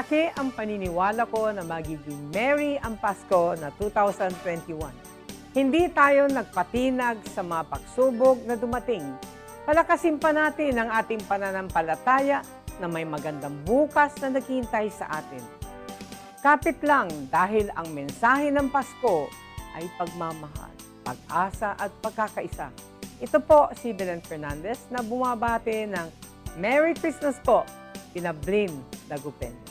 Malaki ang paniniwala ko na magiging merry ang Pasko na 2021. Hindi tayo nagpatinag sa mga pagsubok na dumating. Palakasin pa natin ang ating pananampalataya na may magandang bukas na naghihintay sa atin. Kapit lang dahil ang mensahe ng Pasko ay pagmamahal, pag-asa at pagkakaisa. Ito po si Belen Fernandez na bumabati ng Merry Christmas po, Pinablin Dagupen.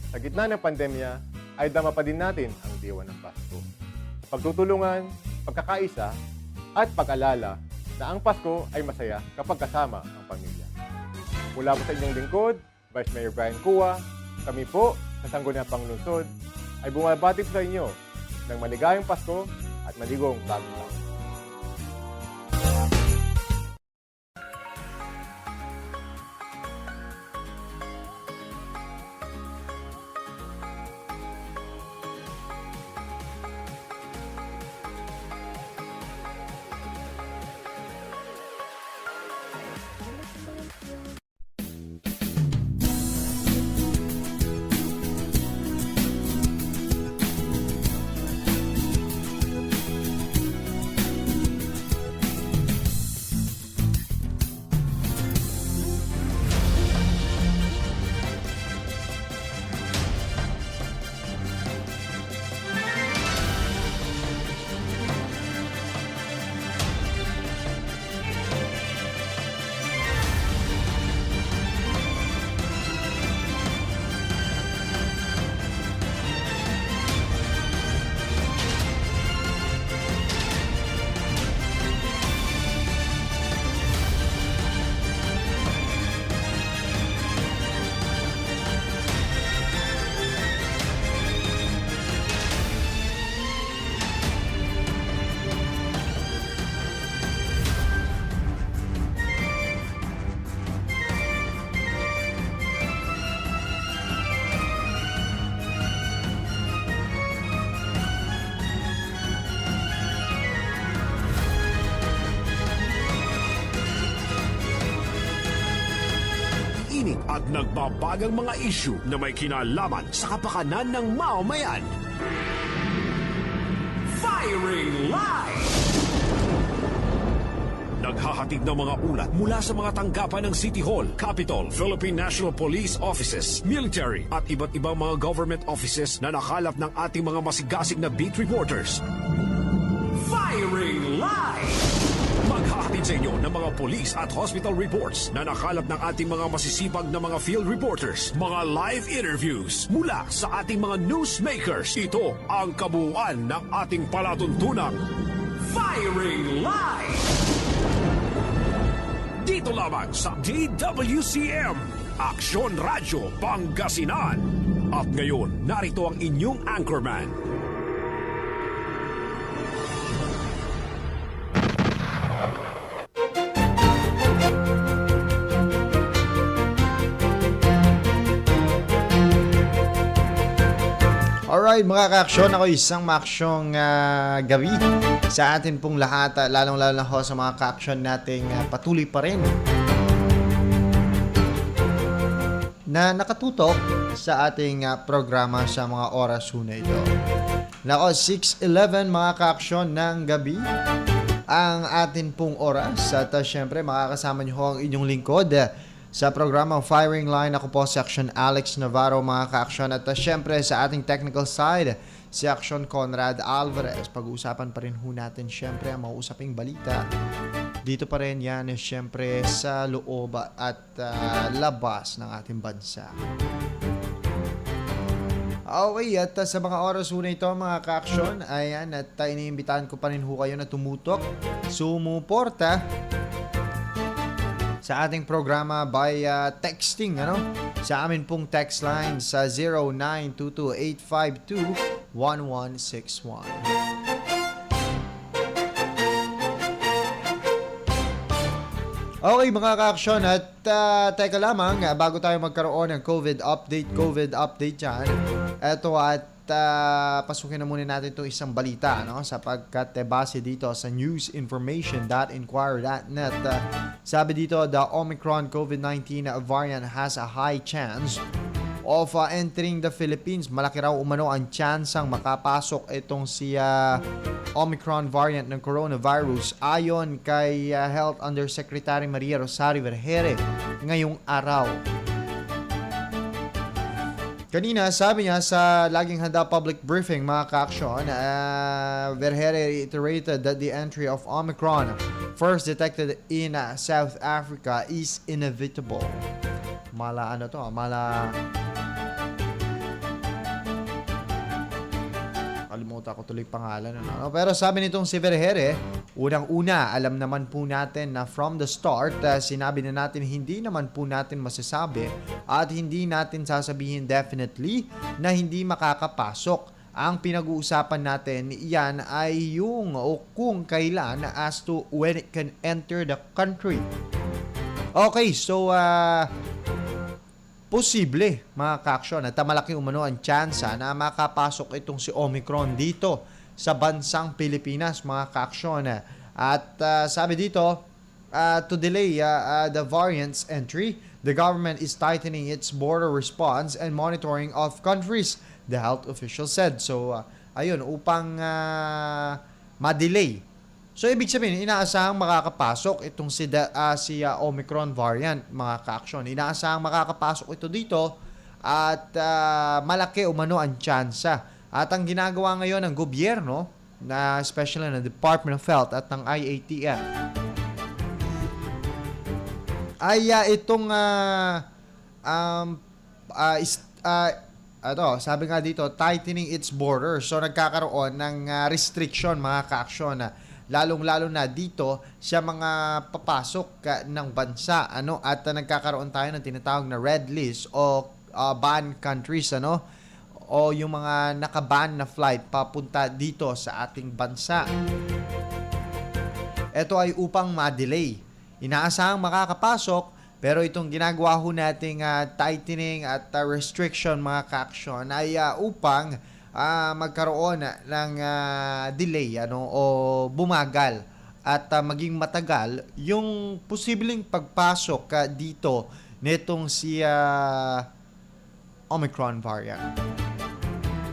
Sa gitna ng pandemya, ay dama pa din natin ang diwa ng Pasko. Pagtutulungan, pagkakaisa, at pag-alala na ang Pasko ay masaya kapag kasama ang pamilya. Mula po sa inyong lingkod, Vice Mayor Brian Cua, kami po sa Sangguniang Panglungsod ay bumabati po sa inyo ng maligayang Pasko at maligong bagong taon. At nagbabagang mga isyu na may kinalaman sa kapakanan ng mamamayan. Firing Line! Naghahatid ng mga ulat mula sa mga tanggapan ng City Hall, Capitol, Philippine National Police Offices, military at iba't ibang mga government offices na nakalap ng ating mga masigasig na beat reporters. Firing Line! Maghahatid sa inyo ng mga police at hospital reports na nakalap ng ating mga masisipag na mga field reporters, mga live interviews mula sa ating mga newsmakers. Ito ang kabuuan ng ating palatuntunang Firing Line! Dito lamang sa DWCM, Aksyon Radyo, Pangasinan. At ngayon, narito ang inyong anchorman. Alright mga ka-aksyon, ako isang maaksyong gabi sa atin pong lahat, lalong-lalo na ho sa mga ka-aksyon nating patuloy pa rin na nakatutok sa ating programa sa mga oras na ito. Nako, 6:11 mga ka-aksyon ng gabi ang atin pong oras at syempre makakasama nyo ho ang inyong lingkod sa programang Firing Line. Ako po si Aksyon Alex Navarro mga ka-aksyon at syempre sa ating technical side si Aksyon Conrad Alvarez. Pag-uusapan pa rin ho natin syempre ang mauusaping balita dito pa rin yan syempre sa loob at labas ng ating bansa. Okay, at sa mga oras na ito mga ka-aksyon, ayan, at iniimbitahan ko pa rin ho kayo na tumutok, sumuporta sa ating programa by texting, sa amin pong text line sa 0922-852-1161. Okay mga ka-aksyon, at teka lamang, bago tayo magkaroon ng COVID update dyan, eto at pasukin na muna natin itong isang balita, no? Sapagkat base dito sa newsinformation.inquirer.net, sabi dito, the Omicron COVID-19 variant has a high chance of entering the Philippines. Malaki raw umano ang tsansang makapasok itong si Omicron variant ng coronavirus ayon kay Health Undersecretary Maria Rosario Vergere ngayong araw. Kanina, sabi niya sa Laging Handa Public Briefing, mga ka-aksyon, Vergere reiterated that the entry of Omicron, first detected in South Africa, is inevitable. Kalimutan ko tuloy pangalan. Ano? Pero sabi nitong si Vergere, unang-una, alam naman po natin na from the start, sinabi na natin hindi naman po natin masasabi at hindi natin sasabihin definitely na hindi makakapasok. Ang pinag-uusapan natin, yan ay yung o kung kailan as to when it can enter the country. Okay, so posible, mga ka-aksyon, at malaki umano ang tsansa na makapasok itong si Omicron dito sa bansang Pilipinas, mga ka-aksyon. At sabi dito, to delay the variant's entry, the government is tightening its border response and monitoring of countries, the health official said. So, ayun, upang ma-delay. So, ibig sabihin, inaasahang makakapasok itong si Omicron variant, mga ka-aksyon. Inaasahang makakapasok ito dito at malaki umano ang tsansa. At ang ginagawa ngayon ng gobyerno, na especially ng Department of Health at ng IATF, ay itong sabi nga dito, tightening its borders. So, nagkakaroon ng restriction, mga ka-aksyon, lalong-lalo na dito sa mga papasok ng bansa, at nagkakaroon tayo ng tinatawag na red list o banned countries, o yung mga nakaban na flight papunta dito sa ating bansa. Ito ay upang ma-delay. Inaasahang makakapasok, pero itong ginagawa ho nating tightening at restriction, mga ka-aksyon, ay upang magkaroon ng delay o bumagal at maging matagal yung posibleng pagpasok dito nitong si Omicron variant.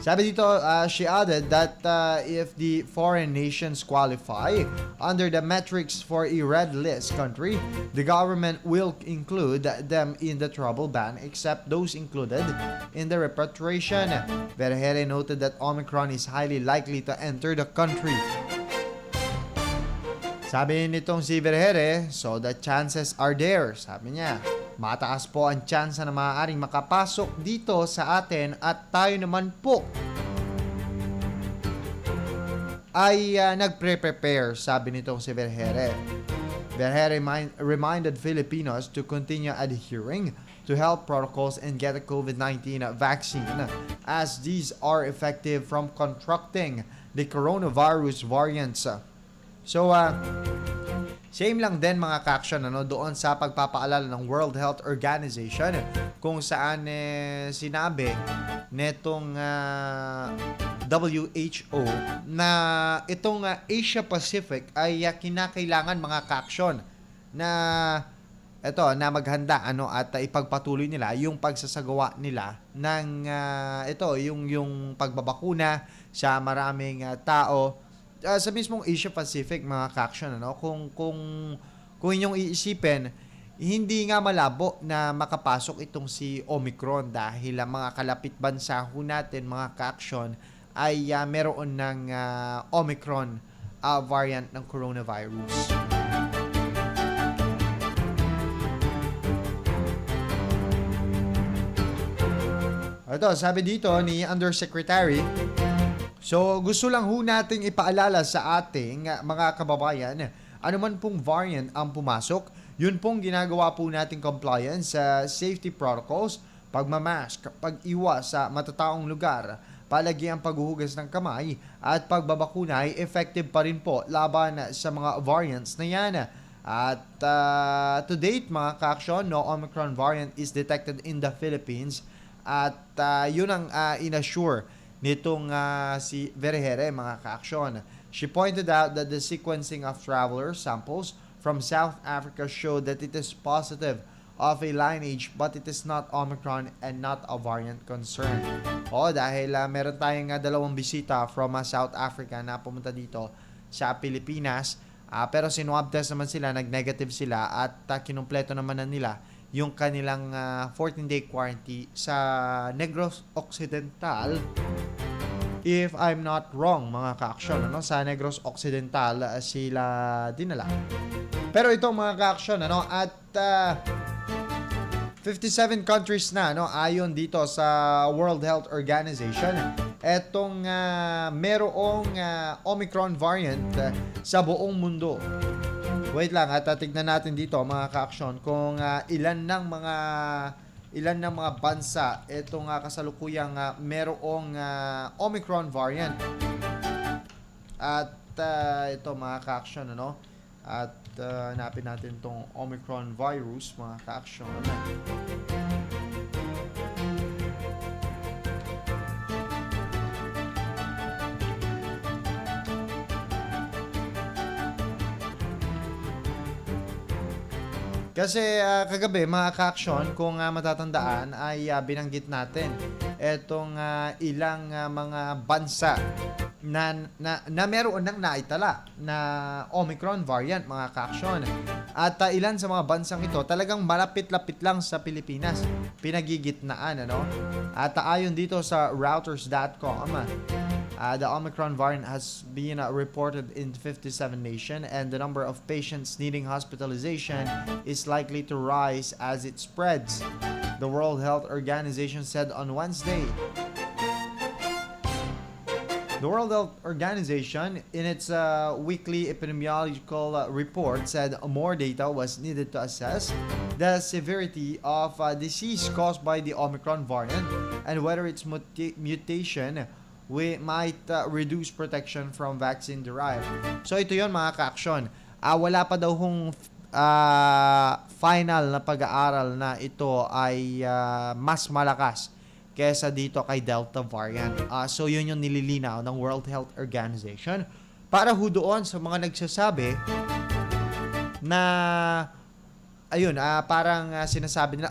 Sabi dito, she added that if the foreign nations qualify under the metrics for a red list country, the government will include them in the travel ban except those included in the repatriation. Vergere noted that Omicron is highly likely to enter the country. Sabi nitong si Vergere, so the chances are there. Sabi niya, mataas po ang tsansa na maaaring makapasok dito sa atin at tayo naman po ay nagpre-prepare, sabi nitong si Vergere. Vergere reminded Filipinos to continue adhering to health protocols and get a COVID-19 vaccine as these are effective from contracting the coronavirus variants. So, same lang din, mga ka-aksyon, doon sa pagpapaalala ng World Health Organization kung saan sinabi netong WHO na itong Asia Pacific ay kinakailangan, mga ka-aksyon, na na maghanda at ipagpatuloy nila yung pagsasagawa nila ng yung pagbabakuna sa maraming tao sa mismong Asia Pacific, mga ka-aksyon, kung inyong iisipin, hindi nga malabo na makapasok itong si Omicron dahil ang mga kalapit bansa ho natin, mga ka-aksyon, ay meron ng Omicron variant ng coronavirus. Ito, sabi dito ni Undersecretary, so gusto lang ho nating ipaalala sa ating mga kababayan, anuman pong variant ang pumasok, yun pong ginagawa po nating compliance sa safety protocols, pagmamask, pag-iwas sa matataong lugar, palagi ang paghuhugas ng kamay at pagbabakuna ay effective pa rin po laban sa mga variants na yan. At to date mga ka-aksyon, no Omicron variant is detected in the Philippines. At yun ang inassure nitong si Vergere mga ka-aksyon. She pointed out that the sequencing of traveler samples from South Africa showed that it is positive of a lineage but it is not Omicron and not a variant concern. Dahil meron tayong dalawang bisita from South Africa na pumunta dito sa Pilipinas. Pero sinwab test naman sila, nag-negative sila at kinumpleto naman na nila yung kanilang 14-day quarantine sa Negros Occidental. If I'm not wrong, mga ka-aksyon, sa Negros Occidental sila dinala. Pero ito mga ka-aksyon, at 57 countries na, ayon dito sa World Health Organization, etong merong Omicron variant sa buong mundo. Wait lang, at tignan natin dito mga ka-aksyon kung ilan ng mga bansa itong kasalukuyang merong Omicron variant. At ito mga ka-aksyon, at hanapin natin itong Omicron virus mga ka-aksyon. Kasi kagabi mga ka-aksyon, kung matatandaan ay binanggit natin etong ilang mga bansa na meron nang naitala na Omicron variant mga ka-aksyon. At ilan sa mga bansang ito talagang malapit-lapit lang sa Pilipinas, pinagigitnaan At ayon dito sa Reuters.com, the Omicron variant has been reported in 57 nations and the number of patients needing hospitalization is likely to rise as it spreads, the World Health Organization said on Wednesday. The World Health Organization, in its weekly epidemiological report, said more data was needed to assess the severity of disease caused by the Omicron variant and whether its mutation might reduce protection from vaccine-derived. So ito yon mga ka-aksyon. Wala pa daw hong final na pag-aaral na ito ay mas malakas kesa dito kay Delta variant. So yun yung nililinaw ng World Health Organization para ho doon sa mga nagsasabi na ayun, parang sinasabi nila,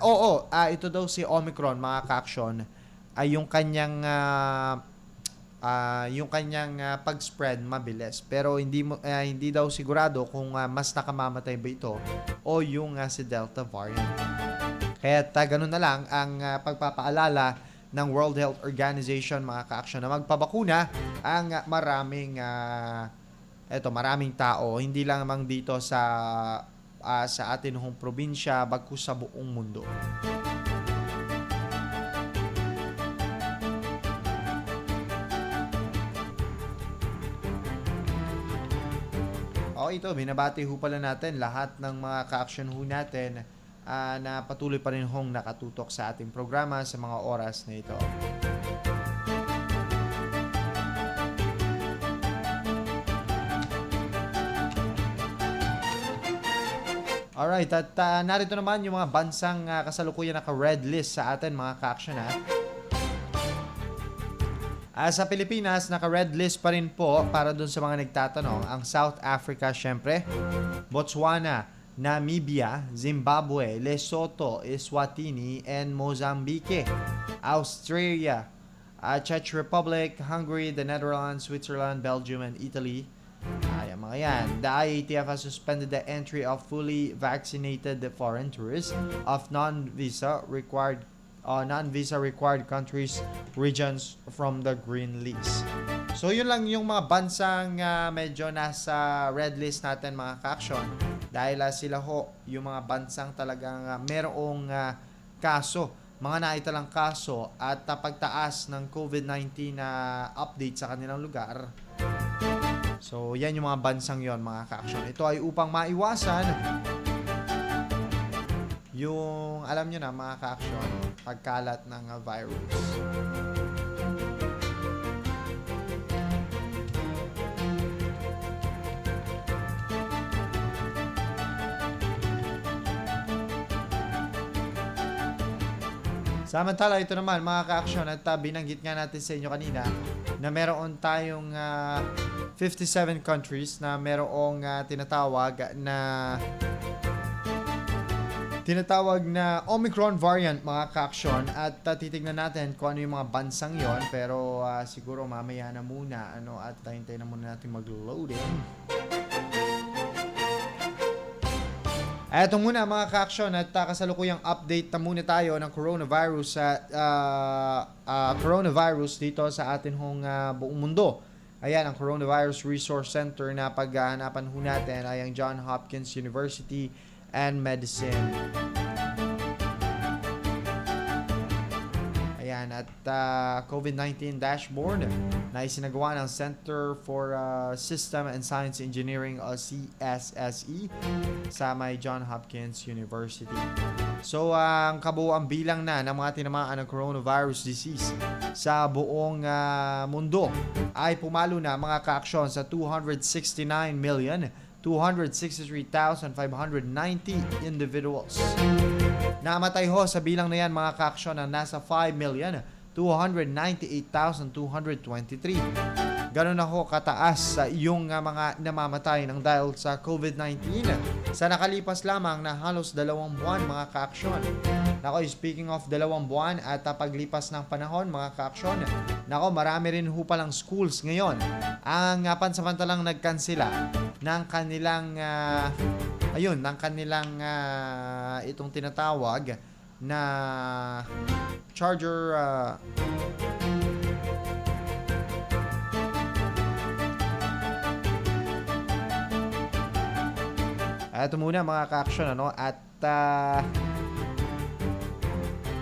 ito daw si Omicron mga ka-aksyon ay yung kanyang pag-spread mabilis. Pero hindi daw sigurado kung mas nakamamatay ba ito o yung si Delta variant. Kaya ganun na lang ang pagpapaalala ng World Health Organization mga ka-aksyon na magpabakuna ang maraming tao, hindi lang namang dito sa atin hong probinsya, bagkus sa buong mundo. Ito, binabati ho pala natin lahat ng mga ka-aksyon ho natin na patuloy pa rin hong nakatutok sa ating programa sa mga oras na ito. Alright, at narito naman yung mga bansang kasalukuyan naka-red list sa atin mga ka-aksyon sa Pilipinas, naka-red list pa rin po para dun sa mga nagtatanong. Ang South Africa, syempre, Botswana, Namibia, Zimbabwe, Lesotho, Eswatini, and Mozambique. Australia, Czech Republic, Hungary, the Netherlands, Switzerland, Belgium, and Italy. Ayan mga yan. The IATF has suspended the entry of fully vaccinated foreign tourists of non-visa required countries, regions from the green list. So yun lang yung mga bansang medyo nasa red list natin mga ka-aksyon. Dahil sila ho, yung mga bansang talagang merong kaso, mga naitalang kaso at pagtaas ng COVID-19 na update sa kanilang lugar. So yan yung mga bansang yon mga ka-aksyon. Ito ay upang maiwasan yung, alam nyo na mga ka-aksyon, pagkalat ng virus. Samantala, ito naman mga ka-aksyon at binanggit nga natin sa inyo kanina na meron tayong 57 countries na merong tinatawag na Omicron variant mga ka-aksyon at titignan natin kung ano yung mga bansang yon, pero siguro mamaya na muna at hintayin na muna natin mag-loading. Eto muna mga ka-aksyon at kasalukuyang update na muna tayo ng coronavirus dito sa atin hong buong mundo. Ayan, ang Coronavirus Resource Center na paghahanapan ho natin ay ang Johns Hopkins University and Medicine. Ayan, at COVID-19 dashboard na isinagawa ng Center for System and Science Engineering o CSSE sa may Johns Hopkins University. So, ang kabuuang bilang na ng mga tinamaan ng coronavirus disease sa buong mundo ay pumalo na mga ka-aksyon sa 269,263,590 individuals. Namatay ho sa bilang na yan mga ka-aksyon na nasa 5,298,223. Ganun na ho kataas sa yung mga namamatay ng dahil sa COVID-19 sa nakalipas lamang na halos 2 buwan mga ka-aksyon. Nako, speaking of 2 buwan at paglipas ng panahon mga ka-aksyon, nako, marami rin ho palang schools ngayon ang pansamantalang nagkansela ng kanilang itong tinatawag na charger ito muna mga ka-aksyon at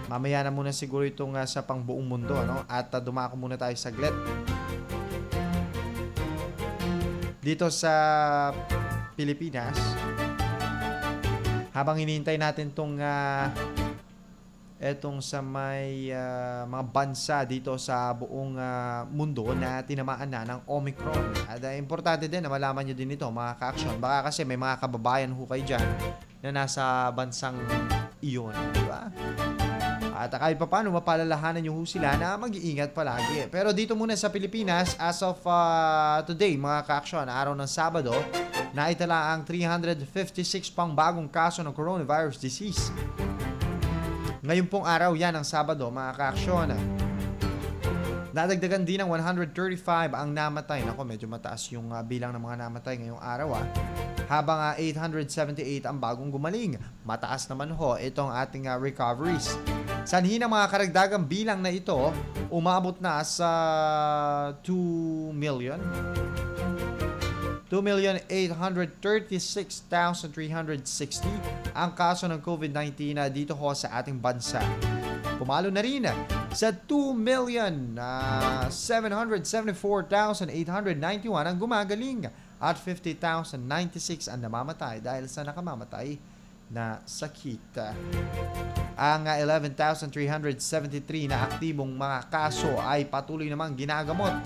mamaya na muna siguro itong sa pangbuong mundo at dumako muna tayo saglit dito sa Pilipinas habang hinihintay natin etong sa may mga bansa dito sa buong mundo na tinamaan na ng Omicron. At importante din na malaman nyo din ito mga ka-aksyon. Baka kasi may mga kababayan ho kayo dyan na nasa bansang iyon. Diba? At kahit pa paano mapalalahanan nyo ho sila na mag-iingat palagi. Pero dito muna sa Pilipinas, as of today mga ka-aksyon, araw ng Sabado, naitala ang 356 pang bagong kaso ng coronavirus disease. Ngayon pong araw yan ang Sabado mga ka-aksyon. Nadagdagan din ng 135 ang namatay. Nako, medyo mataas yung bilang ng mga namatay ngayong araw habang 878 ang bagong gumaling. Mataas naman ho itong ating recoveries. Sanhi ng mga karagdagang bilang na ito, umabot na sa 2,836,360 ang kaso ng COVID-19 dito ho sa ating bansa. Pumalo na rin sa 2,774,891 ang gumagaling at 50,096 ang namamatay dahil sa nakamamatay na sakit. Ang 11,373 na aktibong mga kaso ay patuloy namang ginagamot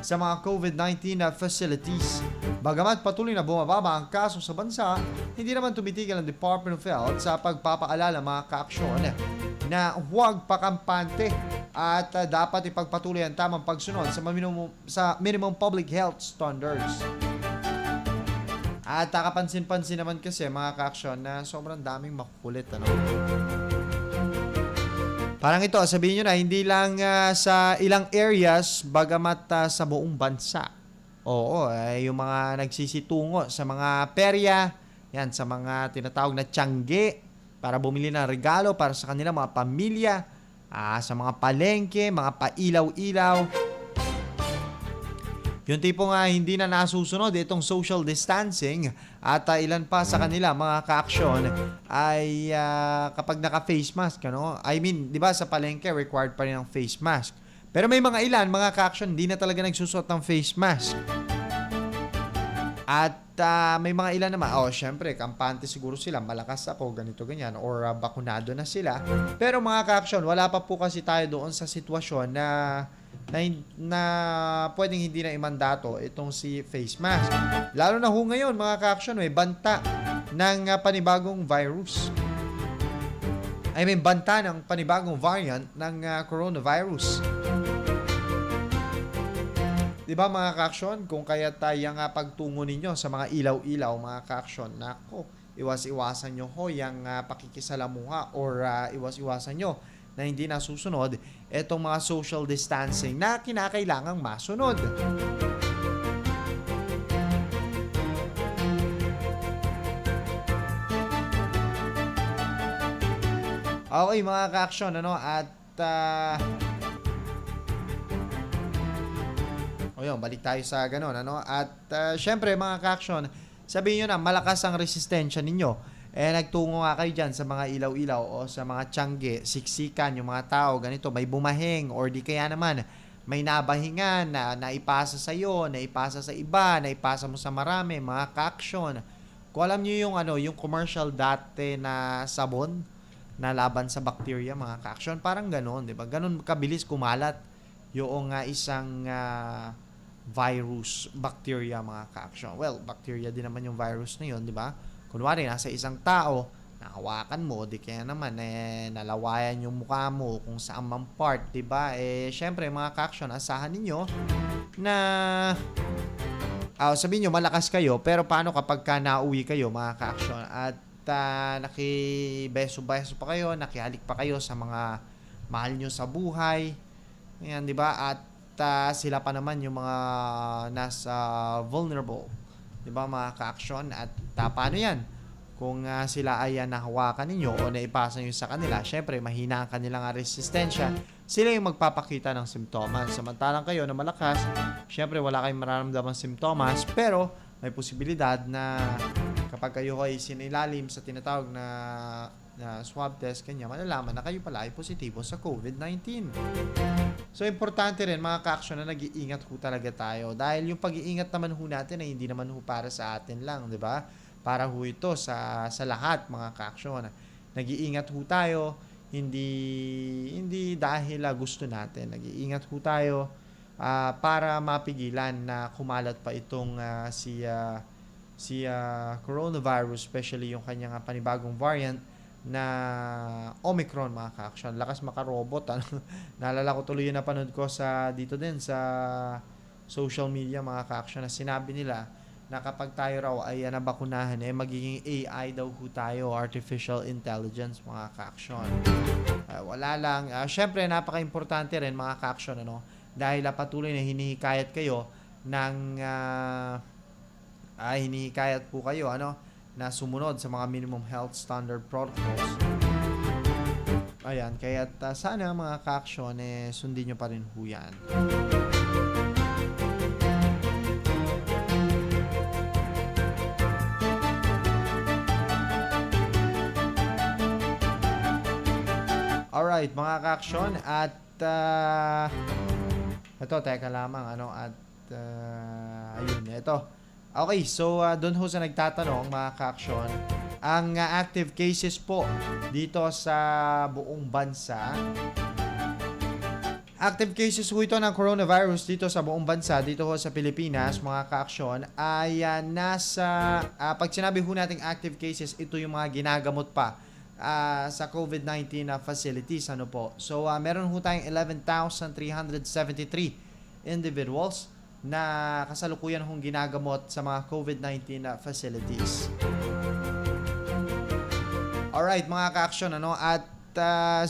sa mga COVID-19 facilities. Bagamat patuloy na bumababa ang kaso sa bansa, hindi naman tumitigil ang Department of Health sa pagpapaalala mga ka-aksyon na huwag pakampante at dapat ipagpatuloy ang tamang pagsunod sa minimum public health standards. At kapansin-pansin naman kasi mga ka-aksyon na sobrang daming makukulit. Parang ito, sabihin nyo na, hindi lang sa ilang areas, bagamat sa buong bansa. Oo, yung mga nagsisitungo sa mga perya, yan, sa mga tinatawag na tiyangge, para bumili ng regalo para sa kanila mga pamilya, sa mga palengke, mga pailaw-ilaw. Yung tipo nga hindi na nasusunod itong social distancing at ilan pa sa kanila mga ka-aksyon ay kapag naka-face mask, I mean, di ba sa palengke required pa rin ang face mask. Pero may mga ilan, mga ka-aksyon, hindi na talaga nagsusuot ng face mask. At may mga ilan naman, syempre, kampante siguro sila, malakas ako, ganito, ganyan, or bakunado na sila. Pero mga ka-aksyon, wala pa po kasi tayo doon sa sitwasyon na pwedeng hindi na imandato itong si face mask. Lalo na ho ngayon, mga ka-aksyon, may banta ng panibagong virus. banta ng panibagong variant ng coronavirus. Diba mga ka-aksyon? Kung kaya tayo nga pagtungo ninyo sa mga ilaw-ilaw mga ka-aksyon, nako, iwas-iwasan nyo ho yung pakikisalamuha or iwas-iwasan nyo na hindi nasusunod itong mga social distancing na kinakailangang masunod. Okay mga ka-aksyon, at balik tayo sa ganun, at syempre mga ka-aksyon, sabihin nyo na malakas ang resistensya ninyo. Nagtungo nga kayo dyan sa mga ilaw-ilaw o sa mga tiyangge, siksikan, yung mga tao, ganito, may bumahing or di kaya naman, may nabahingan na naipasa sa iyo, naipasa sa iba, naipasa mo sa marami, mga ka-aksyon. Kung alam nyo yung commercial dati na sabon na laban sa bacteria, mga ka-aksyon, parang ganon, di ba? Ganon kabilis kumalat yung isang virus, bacteria, mga ka-aksyon. Well, bacteria din naman yung virus na yun, di ba? Kunwari, nasa isang tao, nakawakan mo, di kaya naman, nalawayan yung mukha mo kung saan mang part, di ba? Syempre, mga ka-aksyon, asahan ninyo na, sabihin nyo, malakas kayo, pero paano kapag nauwi kayo, mga ka-aksyon, at nakibeso-beso pa kayo, nakihalik pa kayo sa mga mahal nyo sa buhay, ayan, di ba? At sila pa naman yung mga nasa vulnerable, di ba mga ka-aksyon? At paano yan? Kung sila ay nahawakan ninyo o naipasa nyo sa kanila, syempre mahina ang kanilang resistensya, sila yung magpapakita ng simptomas. Samantalang kayo na malakas, syempre wala kayong mararamdamang simptomas, pero may posibilidad na kapag kayo ay sinilalim sa tinatawag na swab test, kanya malalaman na kayo pala ay positibo sa COVID-19. So, importante rin mga ka-aksyon na nag-iingat ho talaga tayo. Dahil yung pag-iingat naman ho natin ay hindi naman ho para sa atin lang, di ba? Para ho ito sa lahat mga ka-aksyon. Nag-iingat ho tayo, hindi dahil gusto natin. Nag-iingat ho tayo para mapigilan na kumalat pa itong si coronavirus, especially yung kanyang panibagong variant na Omicron, mga ka-aksyon. Lakas makarobot. Naalala ko tuloy yung napanood ko dito din sa social media, mga ka-aksyon, na sinabi nila na kapag tayo raw ay nabakunahan, magiging AI daw ho tayo, artificial intelligence, mga ka-aksyon. Wala lang. Syempre, napaka-importante rin, mga ka-aksyon, dahil patuloy na hinihikayat kayo ng hinihikayat po kayo, na sumunod sa mga minimum health standard protocols. Ayan, kaya sana mga ka-aksyon, sundin nyo pa rin ho yan. Alright, mga ka-aksyon, at ito, teka lamang, ayun, ito. Okay, so doon ho sa nagtatanong, mga ka-aksyon, ang active cases po dito sa buong bansa, active cases ho ito ng coronavirus dito sa buong bansa, dito ho sa Pilipinas, mga ka-aksyon, ay nasa, pag sinabi ho nating active cases, ito yung mga ginagamot pa sa COVID-19 facilities, So, meron ho tayong 11,373 individuals na kasalukuyan hong ginagamot sa mga COVID-19 facilities. Alright, mga ka-aksyon, at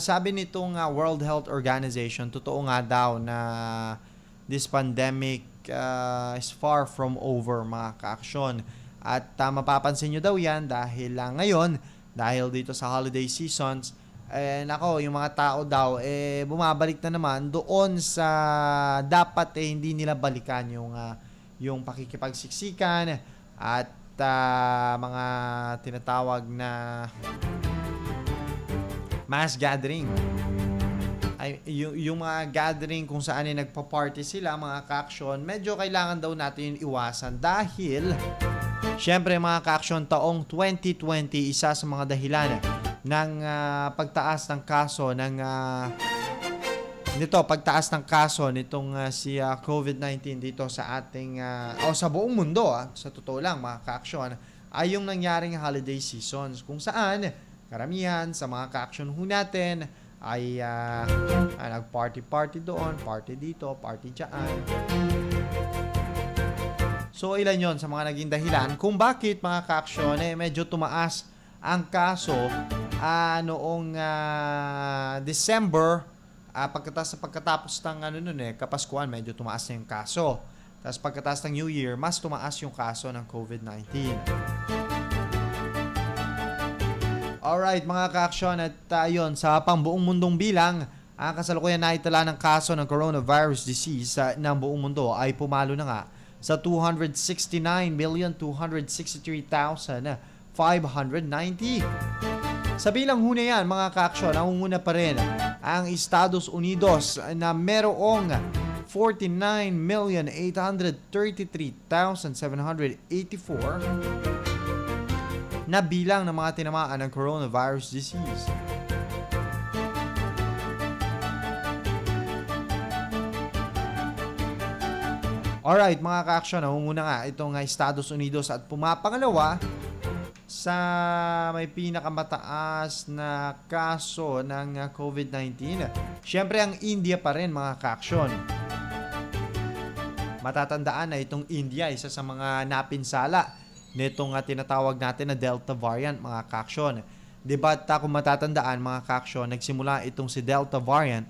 sabi nitong World Health Organization, totoo nga daw na this pandemic is far from over, mga ka-aksyon. At mapapansin nyo daw yan dahil ngayon, dahil dito sa holiday seasons, yung mga tao daw bumabalik na naman doon sa dapat hindi nila balikan yung pakikipagsiksikan at mga tinatawag na mass gathering. Yung mga gathering kung saan nagpa-party sila, mga ka-aksyon, medyo kailangan daw natin iwasan dahil syempre, mga ka-aksyon, taong 2020, isa sa mga dahilan ng pagtaas ng kaso pagtaas ng kaso nitong si COVID-19 dito sa ating sa buong mundo, sa totoo lang, mga ka-aksyon, ay yung nangyaring holiday seasons kung saan karamihan sa mga ka-action ho natin ay nag-party doon, party dito, party dyan. So ilan yon sa mga naging dahilan kung bakit mga ka-action medyo tumaas ang kaso noong December, pagkatapos ng Kapaskuhan, medyo tumaas na yung kaso. Tapos pagkatapos ng New Year, mas tumaas yung kaso ng COVID-19. Alright mga ka-action, at yun, sa pangbuong mundong bilang, ang kasalukuyan na itala ng kaso ng coronavirus disease ng buong mundo ay pumalo na nga sa 269,263,590. Sa bilang huna yan, mga ka-aksyon, nangunguna pa rin ang Estados Unidos na merong 49,833,784 na bilang ng mga tinamaan ng coronavirus disease. Alright, mga ka-aksyon, nangunguna nga itong Estados Unidos at pumapangalawa sa may pinakamataas na kaso ng COVID-19. Siyempre, ang India pa rin, mga ka-aksyon. Matatandaan na itong India, isa sa mga napinsala nitong tinatawag natin na Delta variant, mga ka-aksyon. Diba, kung matatandaan, mga ka-aksyon, nagsimula itong si Delta variant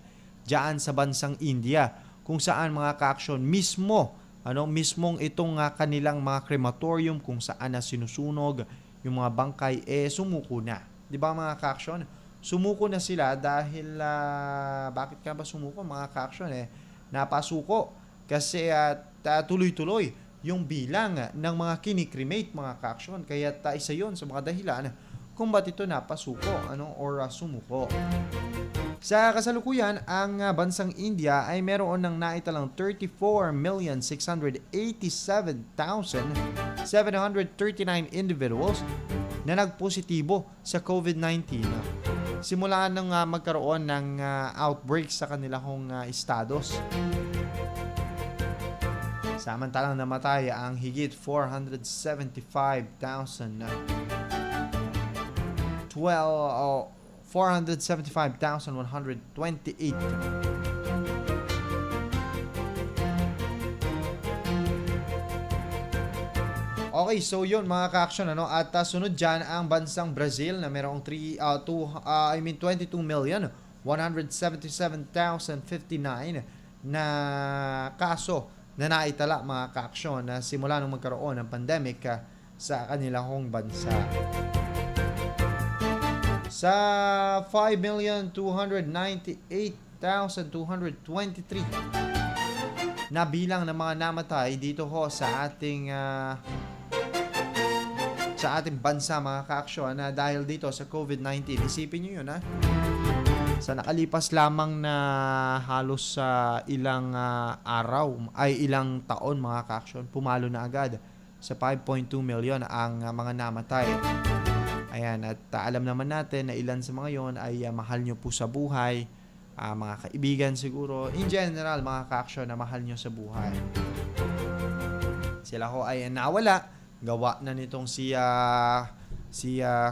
dyan sa bansang India, kung saan, mga ka-aksyon, mismong itong kanilang mga crematorium kung saan na sinusunog yung mga bangkay, sumuko na. Di ba mga ka-aksyon? Sumuko na sila dahil, bakit ka ba sumuko mga ka-aksyon? Napasuko kasi tuloy-tuloy yung bilang ng mga kinikremate mga ka-aksyon. Kaya isa yun sa mga dahilan kung ba't ito napasuko or sumuko. Sa kasalukuyan, ang bansang India ay meron ng naitalang 34,687,739 individuals na nagpositibo sa COVID-19. Simula nang magkaroon ng outbreak sa kanilang estados. Samantalang namatay ang higit 475,128. Okay, so yun mga ka-action, at sunod dyan ang bansang Brazil na merong 22,177,059 na kaso na naitala mga ka-aksyon na simula nung magkaroon ng pandemic sa kanilang bansa. Sa 5,298,223 na bilang ng mga namatay dito ho sa ating bansa mga ka-aksyon dahil dito sa COVID-19. Isipin nyo yun sa nakalipas lamang na halos ilang ilang taon mga ka-aksyon, pumalo na agad sa 5.2 million ang mga namatay. Ayan, at alam naman natin na ilan sa mga yon ay mahal nyo po sa buhay, mga kaibigan siguro, in general mga ka-aksyon na mahal nyo sa buhay. Sila ho ay nawala, gawa na nitong si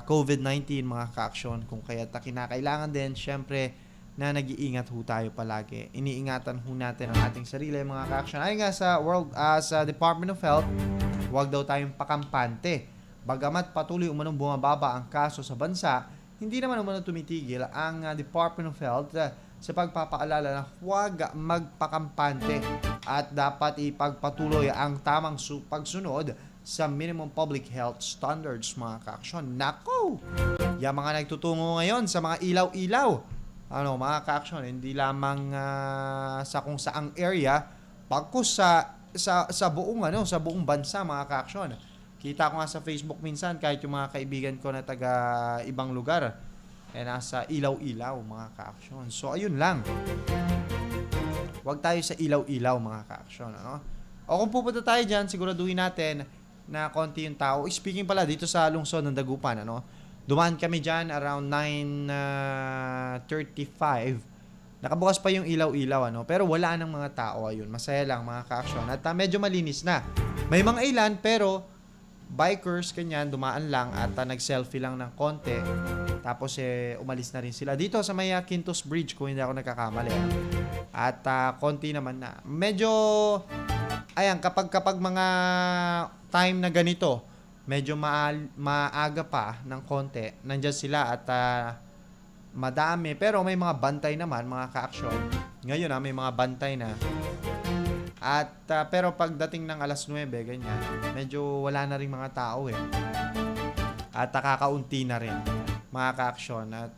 COVID-19 mga ka-aksyon, kung kaya kinakailangan din syempre na nag-iingat ho tayo palagi. Iniingatan ho natin ang ating sarili mga ka-aksyon. Ayon nga sa Department of Health, huwag daw tayong pakampante. Bagamat patuloy umanong bumababa ang kaso sa bansa, hindi naman umanong tumitigil ang Department of Health sa pagpapaalala na huwag magpakampante at dapat ipagpatuloy ang tamang pagsunod sa minimum public health standards mga ka-aksyon. Nako! Yung mga nagtutungo ngayon sa mga ilaw-ilaw, mga ka-aksyon, hindi lamang sa kung saang area, pagkus sa buong bansa mga ka-aksyon. Kita ko nga sa Facebook minsan, kahit yung mga kaibigan ko na taga ibang lugar, nasa ilaw-ilaw mga ka-aksyon. So, ayun lang. Huwag tayo sa ilaw-ilaw mga ka-aksyon. O kung pupunta tayo dyan, siguraduhin natin na konti yung tao. Speaking pala, dito sa lungsod ng Dagupan, dumaan kami dyan around 9:35. Nakabukas pa yung ilaw-ilaw, pero wala nang mga tao. Ayun, masaya lang mga ka-aksyon. At medyo malinis na. May mga ilan, pero bikers, kanyan, dumaan lang at nag-selfie lang ng konti. Tapos umalis na rin sila. Dito sa may Quintos Bridge, kung hindi ako nagkakamali. At konti naman na. Medyo, ayan, kapag mga time na ganito, medyo maaga pa ng konti. Nandyan sila at madami. Pero may mga bantay naman, mga ka-aksyon. Ngayon may mga bantay na. At pero pagdating ng alas 9, ganyan, medyo wala na rin mga tao At kakaunti na rin, mga ka-aksyon. At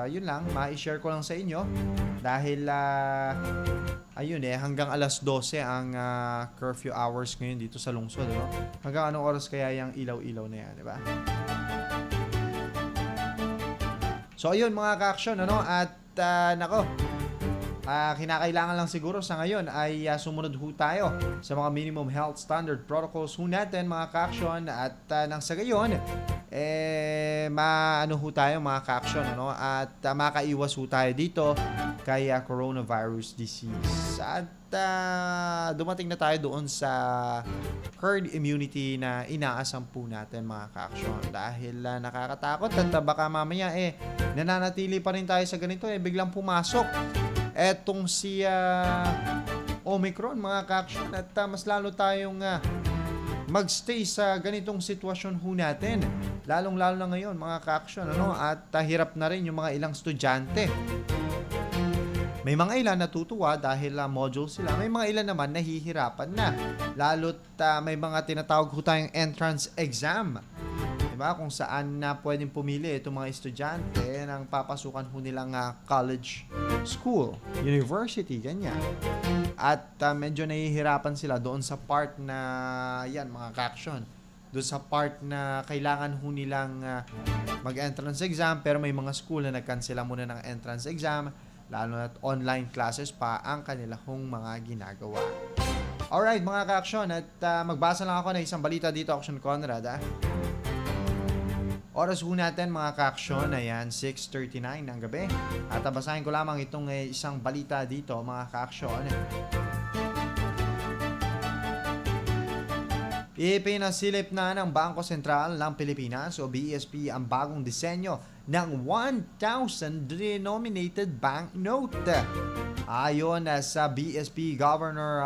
yun lang, ma-share ko lang sa inyo. Dahil, ayun hanggang alas 12 ang curfew hours ngayon dito sa lungsod. No? Hanggang anong oras kaya yung ilaw-ilaw na yan, di ba? So, ayun mga ka-aksyon, ano? At, nako, kinakailangan lang siguro sa ngayon ay sumunod ho tayo sa mga minimum health standard protocols ho natin, mga ka-aksyon, at nang sa gayon maano ho tayo, mga ka-aksyon, ano? At makaiwas ho tayo dito kay coronavirus disease. At dumating na tayo doon sa herd immunity na inaasam po natin, mga ka-aksyon, dahil nakakatakot at baka mamaya nananatili pa rin tayo sa ganito biglang pumasok etong si Omicron, mga ka-aksyon, at mas lalo tayong magstay sa ganitong sitwasyon ho natin, lalong-lalo na ngayon, mga ka-aksyon, ano? At hirap na rin yung mga ilang estudyante. May mga ilan natutuwa dahil module sila, may mga ilan naman nahihirapan na, lalo't may mga tinatawag ho tayong entrance exam, diba? Kung saan pwedeng pumili itong mga estudyante ng papasukan ho nilang college, school, university, ganyan. At medyo nahihirapan sila doon sa part na yan, mga ka-aksyon, doon sa part na kailangan ho nilang mag-entrance exam, pero may mga school na nagkansela muna ng entrance exam, lalo na't online classes pa ang kanilang mga ginagawa. Alright, mga ka-aksyon, at magbasa lang ako ng isang balita dito, Aksyon Conrad. Oras ho natin, mga ka-aksyon, ayan, 6:39 ng gabi. At basahin ko lamang itong isang balita dito, mga ka-aksyon. Ipinasilip na ng Bangko Sentral ng Pilipinas o BSP ang bagong disenyo ng 1,000 denominated banknote. Ayon sa BSP Governor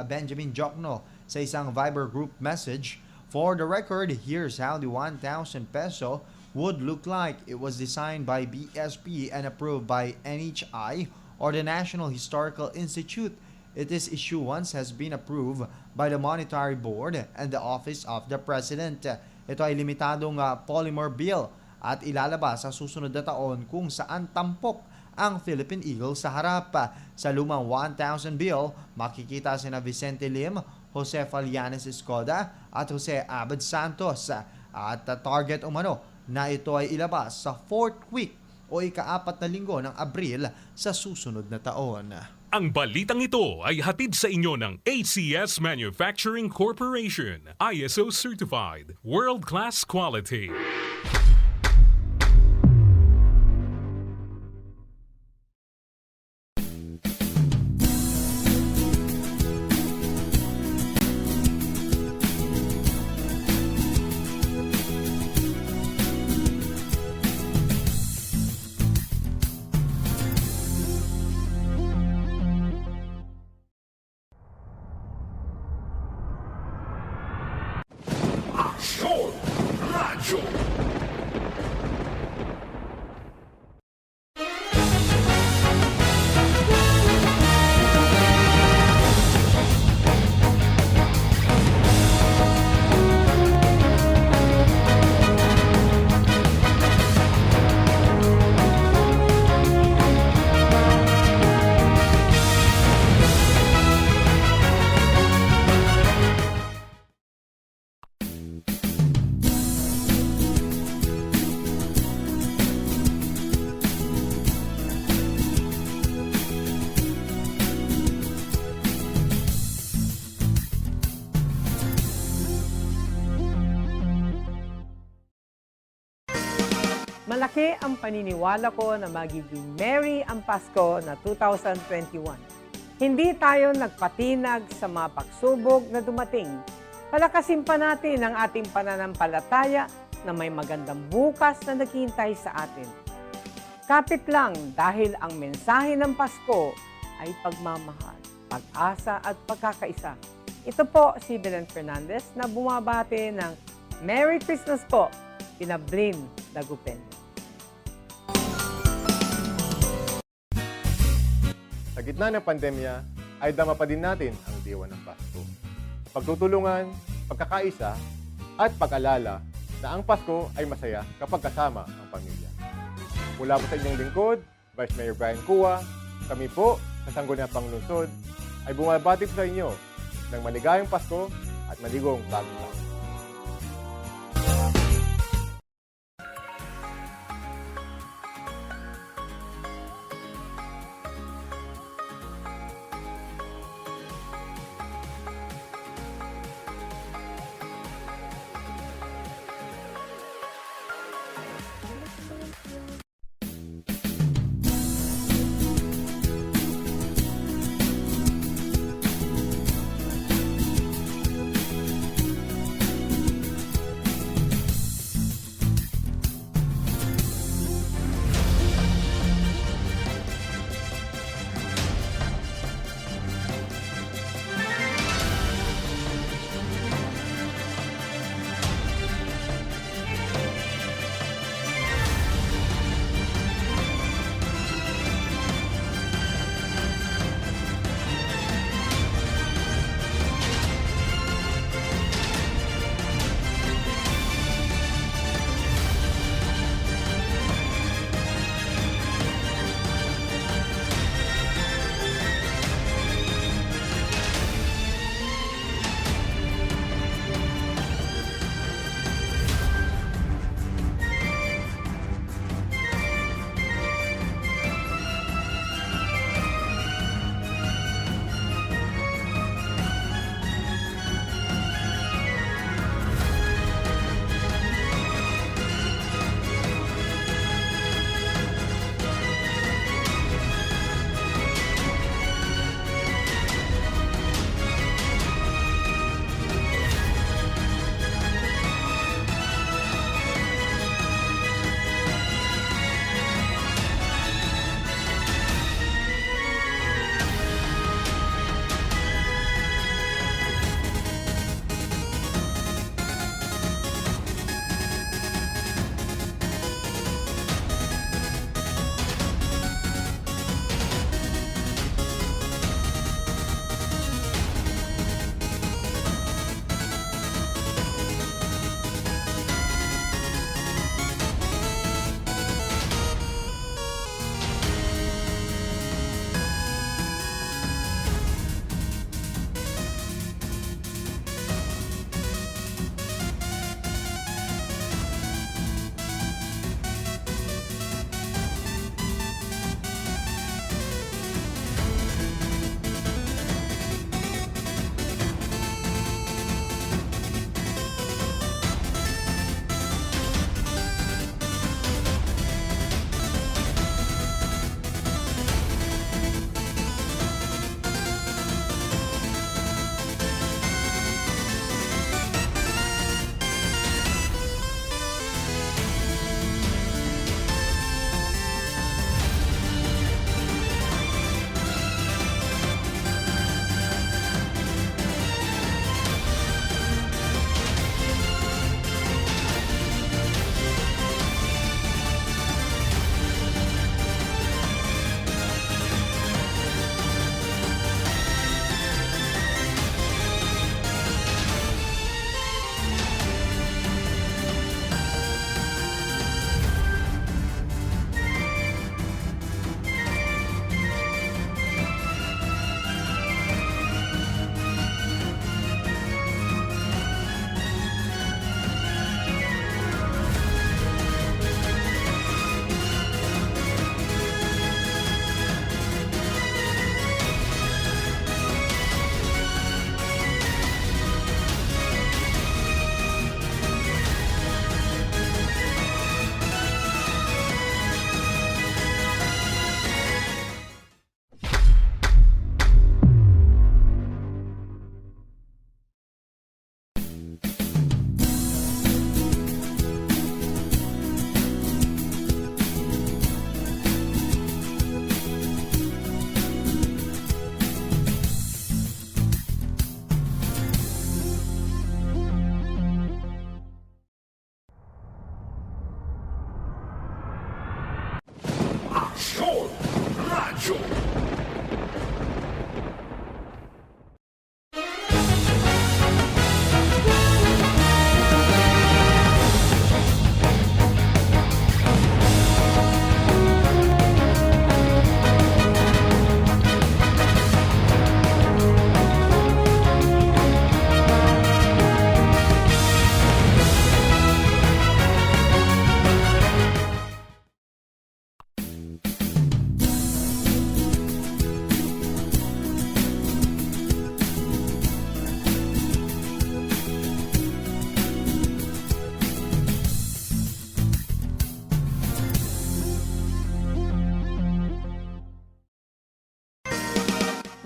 Benjamin Jokno sa isang Viber group message, "For the record, here's how the 1,000 peso would look like. It was designed by BSP and approved by NHI or the National Historical Institute. Its issuance has been approved by the Monetary Board and the Office of the President." Ito ay limitadong polymer bill at ilalabas sa susunod na taon, kung saan tampok ang Philippine Eagle sa harap. Sa lumang 1,000 bill, makikita sina Vicente Lim, Jose Falianes Escoda at Jose Abad Santos. At target umano na ito ay ilabas sa 4th week o ika-4 na linggo ng Abril sa susunod na taon. Ang balitang ito ay hatid sa inyo ng ACS Manufacturing Corporation, ISO Certified, World-Class Quality. Aksyon! Radyo! Malaki ang paniniwala ko na magiging merry ang Pasko na 2021. Hindi tayo nagpatinag sa mga pagsubok na dumating. Palakasin pa natin ang ating pananampalataya na may magandang bukas na naghihintay sa atin. Kapit lang dahil ang mensahe ng Pasko ay pagmamahal, pag-asa at pagkakaisa. Ito po si Belen Fernandez na bumabati ng Merry Christmas po, Pinablin Dagupen. Sa gitna ng pandemya, ay dama pa din natin ang diwa ng Pasko. Pagtutulungan, pagkakaisa, at pag-alala na ang Pasko ay masaya kapag kasama ang pamilya. Mula po sa inyong lingkod, Vice Mayor Brian Cua, kami po sa Sangguniang Panglungsod ay bumabati po sa inyo ng maligayang Pasko at maligong bagong taon.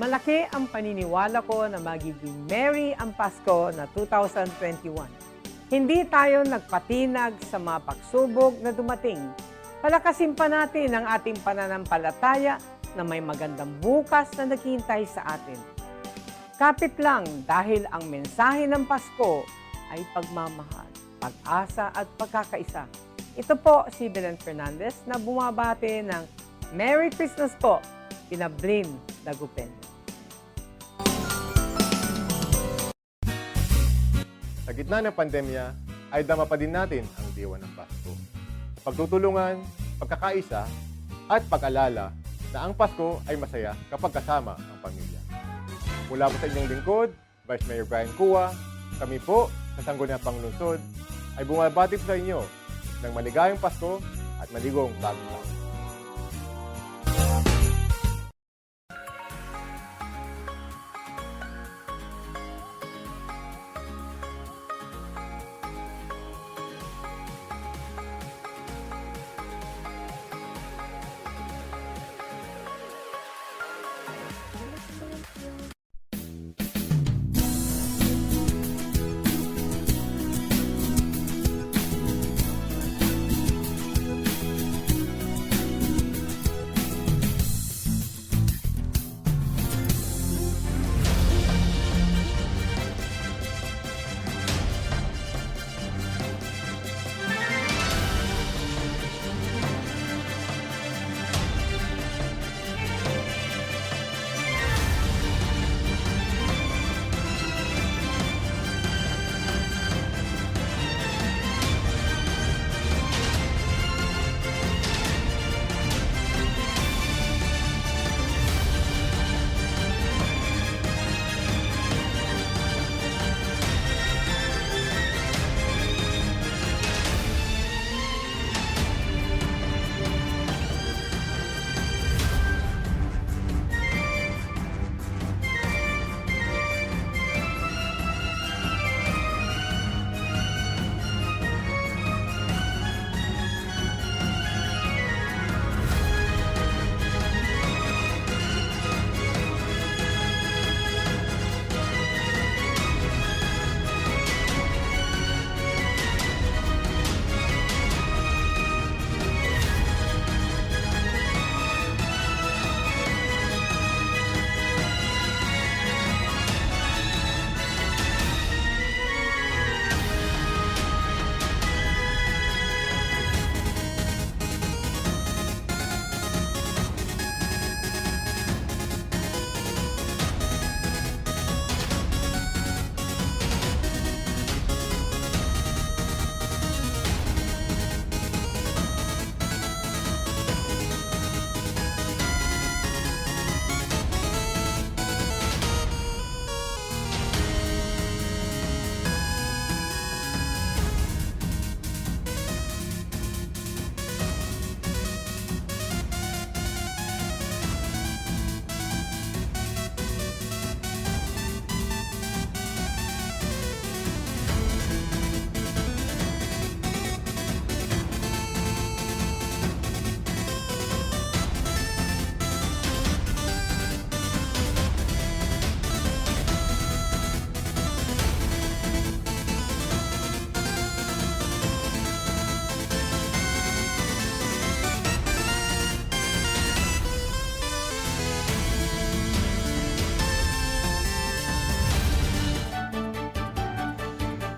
Malaki ang paniniwala ko na magiging merry ang Pasko na 2021. Hindi tayo nagpatinag sa mga pagsubok na dumating. Palakasin pa natin ang ating pananampalataya na may magandang bukas na naghihintay sa atin. Kapit lang dahil ang mensahe ng Pasko ay pagmamahal, pag-asa at pagkakaisa. Ito po si Belen Fernandez na bumabati ng Merry Christmas po, Pinablin Dagupen. Sa gitna ng pandemya, ay dama pa din natin ang diwa ng Pasko. Pagtutulungan, pagkakaisa, at pag-alala na ang Pasko ay masaya kapag kasama ang pamilya. Mula po sa inyong lingkod, Vice Mayor Brian Cua, kami po sa Sangguniang Panglungsod ay bumabati po sa inyo ng maligayang Pasko at maligong bagong taon.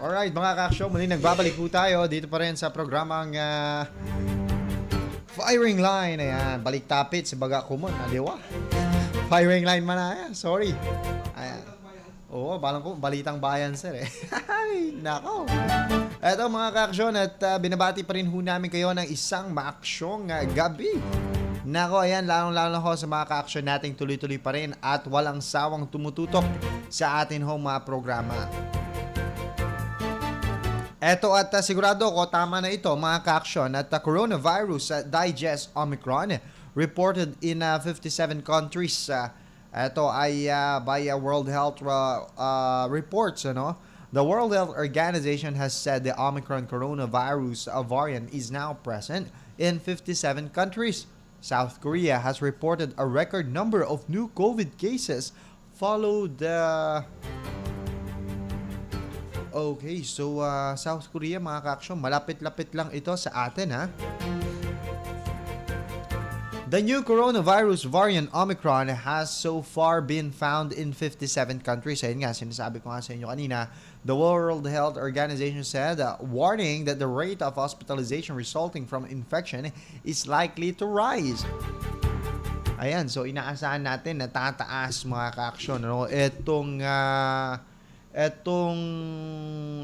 Alright mga ka-aksyon, muli nagbabalik po tayo dito pa rin sa programang Firing Line. Ayan, balik tapit si Baga Kumon, aliwa. Firing Line man na, sorry. Ayan. Oo, balang ko, balitang bayan sir eh. Ay, nako. Eto mga ka-aksyon at binabati pa rin ho namin kayo ng isang maaksyong gabi. Nako, ayan, lalong-lalo ho sa mga ka-aksyon nating tuloy-tuloy pa rin at walang sawang tumututok sa atin ho mga programa. Eto at sigurado ko tama na ito mga ka-aksyon at coronavirus digest Omicron reported in 57 countries. Ito ay by World Health reports. The World Health Organization has said the Omicron coronavirus variant is now present in 57 countries. South Korea has reported a record number of new COVID cases followed the... Okay, so South Korea mga ka-aksyon, malapit-lapit lang ito sa atin ha. The new coronavirus variant Omicron has so far been found in 57 countries. Ayun nga, sinasabi ko nga sa inyo kanina, the World Health Organization said, warning that the rate of hospitalization resulting from infection is likely to rise. Ayan, so inaasahan natin na tataas mga ka-aksyon. Ano? Etong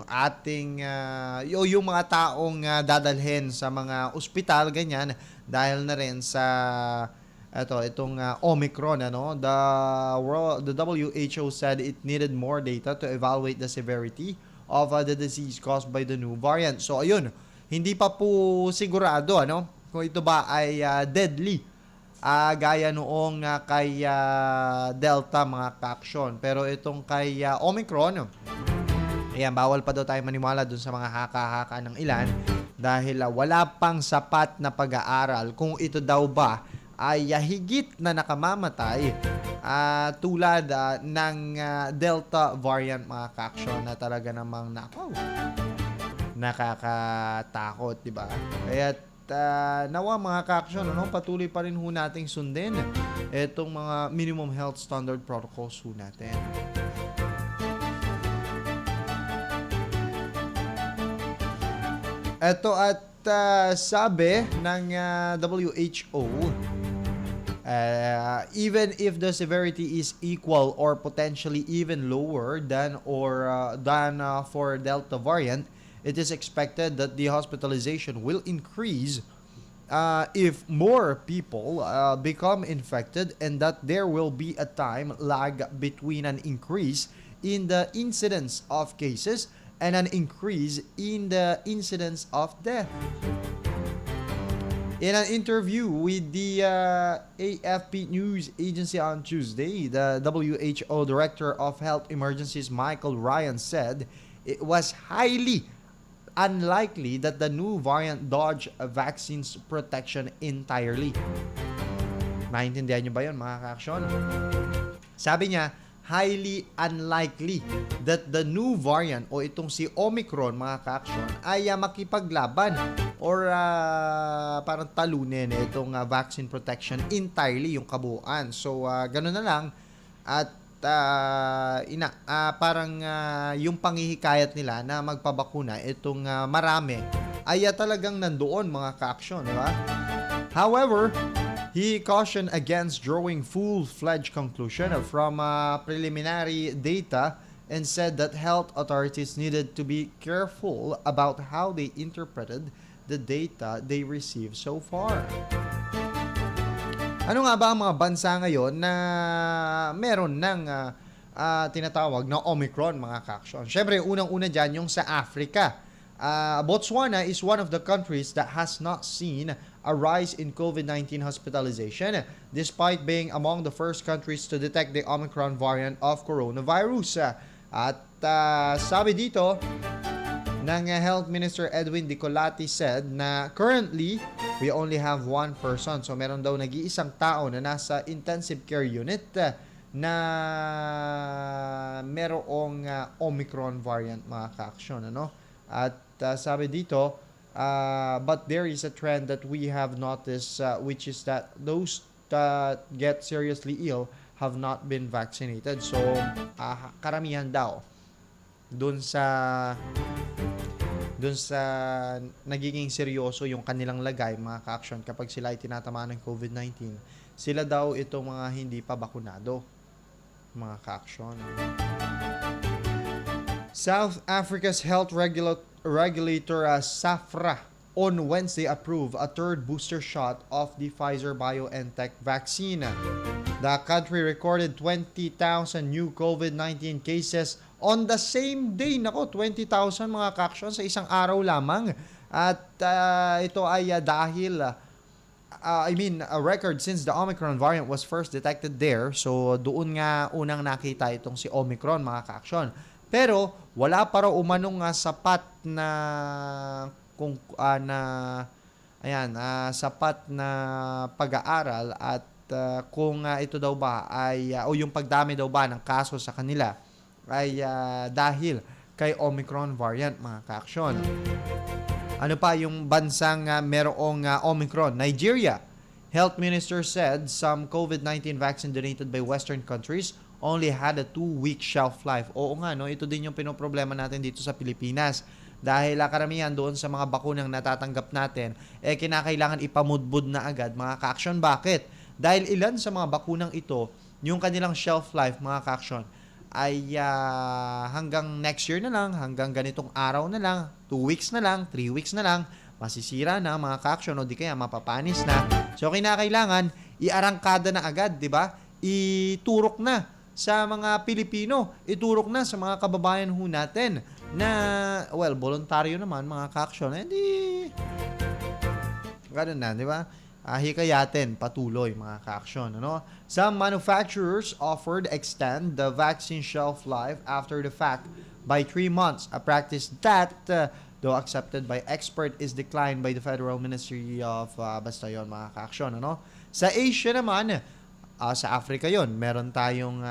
ating yung mga taong dadalhin sa mga ospital ganyan dahil na rin sa itong Omicron the WHO said it needed more data to evaluate the severity of the disease caused by the new variant. So ayun, hindi pa po sigurado kung ito ba ay deadly gaya noong kay Delta mga ka-aksyon. Pero itong kay Omicron, ayan, bawal pa daw tayo maniwala dun sa mga haka-haka ng ilan dahil wala pang sapat na pag-aaral kung ito daw ba ay higit na nakamamatay tulad ng Delta variant mga ka-aksyon na talaga namang nakakatakot, diba? Kaya nawa mga ka-aksyon, patuloy pa rin ho nating sundin itong mga minimum health standard protocols ho natin. Ito at sabi ng WHO, even if the severity is equal or potentially even lower than for Delta variant, it is expected that the hospitalization will increase if more people become infected, and that there will be a time lag between an increase in the incidence of cases and an increase in the incidence of death. In an interview with the AFP News Agency on Tuesday, the WHO Director of Health Emergencies, Michael Ryan, said it was highly unlikely that the new variant dodge a vaccine's protection entirely. Naintindihan nyo ba yun mga ka-aksyon? Sabi niya, highly unlikely that the new variant o itong si Omicron mga ka-aksyon ay makipaglaban or parang talunin itong vaccine protection entirely, yung kabuuan. So gano'n na lang at parang yung panghihikayat nila na magpabakuna itong marami ay talagang nandoon mga ka-aksyon, di ba? However, he cautioned against drawing full-fledged conclusion from preliminary data and said that health authorities needed to be careful about how they interpreted the data they received so far. Ano nga ba ang mga bansa ngayon na meron ng tinatawag na Omicron mga ka-aksyon? Siyempre, unang-una dyan yung sa Africa. Botswana is one of the countries that has not seen a rise in COVID-19 hospitalization despite being among the first countries to detect the Omicron variant of coronavirus. At sabi dito ng Health Minister Edwin Dicolati said na currently we only have one person. So meron daw nag-iisang tao na nasa intensive care unit na merong Omicron variant mga ka-aksyon. At sabi dito, but there is a trend that we have noticed which is that those that get seriously ill have not been vaccinated. So karamihan daw dun sa nagiging seryoso yung kanilang lagay mga ka-aksyon kapag sila ay tinatamaan ng COVID-19, sila daw itong mga hindi pa bakunado mga ka-aksyon. South Africa's health regulator SAFRA on Wednesday approved a third booster shot of the Pfizer-BioNTech vaccine. The country recorded 20,000 new COVID-19 cases on the same day. Nako, 20,000 mga ka-aksyon sa isang araw lamang. At ito ay dahil a record since the Omicron variant was first detected there. So doon nga unang nakita itong si Omicron mga ka-aksyon. Pero wala pa raw umanong sapat na ayan, sapat na pag-aaral at kung ito daw ba ay o yung pagdami daw ba ng kaso sa kanila ay dahil kay Omicron variant, mga ka-aksyon. Ano pa yung bansang merong Omicron? Nigeria. Health Minister said some COVID-19 vaccine donated by Western countries only had a 2-week shelf life. Oo nga, no? Ito din yung pinoproblema natin dito sa Pilipinas. Dahil karamihan doon sa mga bakunang natatanggap natin, kinakailangan ipamudbud na agad, mga ka-aksyon. Bakit? Dahil ilan sa mga bakunang ito, yung kanilang shelf life, mga ka-aksyon, ay hanggang next year na lang, hanggang ganitong araw na lang, 2 weeks na lang, 3 weeks na lang, masisira na, mga ka-aksyon, o di kaya mapapanis na. So, kinakailangan, iarangkada na agad, di ba? Iturok na sa mga Pilipino, iturok na sa mga kababayan ho natin na, well, voluntaryo naman, mga ka-aksyon, ganun na, di ba? Hikayatin patuloy, mga ka-aksyon. Ano? Some manufacturers offered extend the vaccine shelf life after the fact by 3 months, a practice that, though accepted by expert, is declined by the Federal Ministry of basta yun, mga ka-aksyon. Ano? Sa Asia naman, sa Africa yon, meron tayong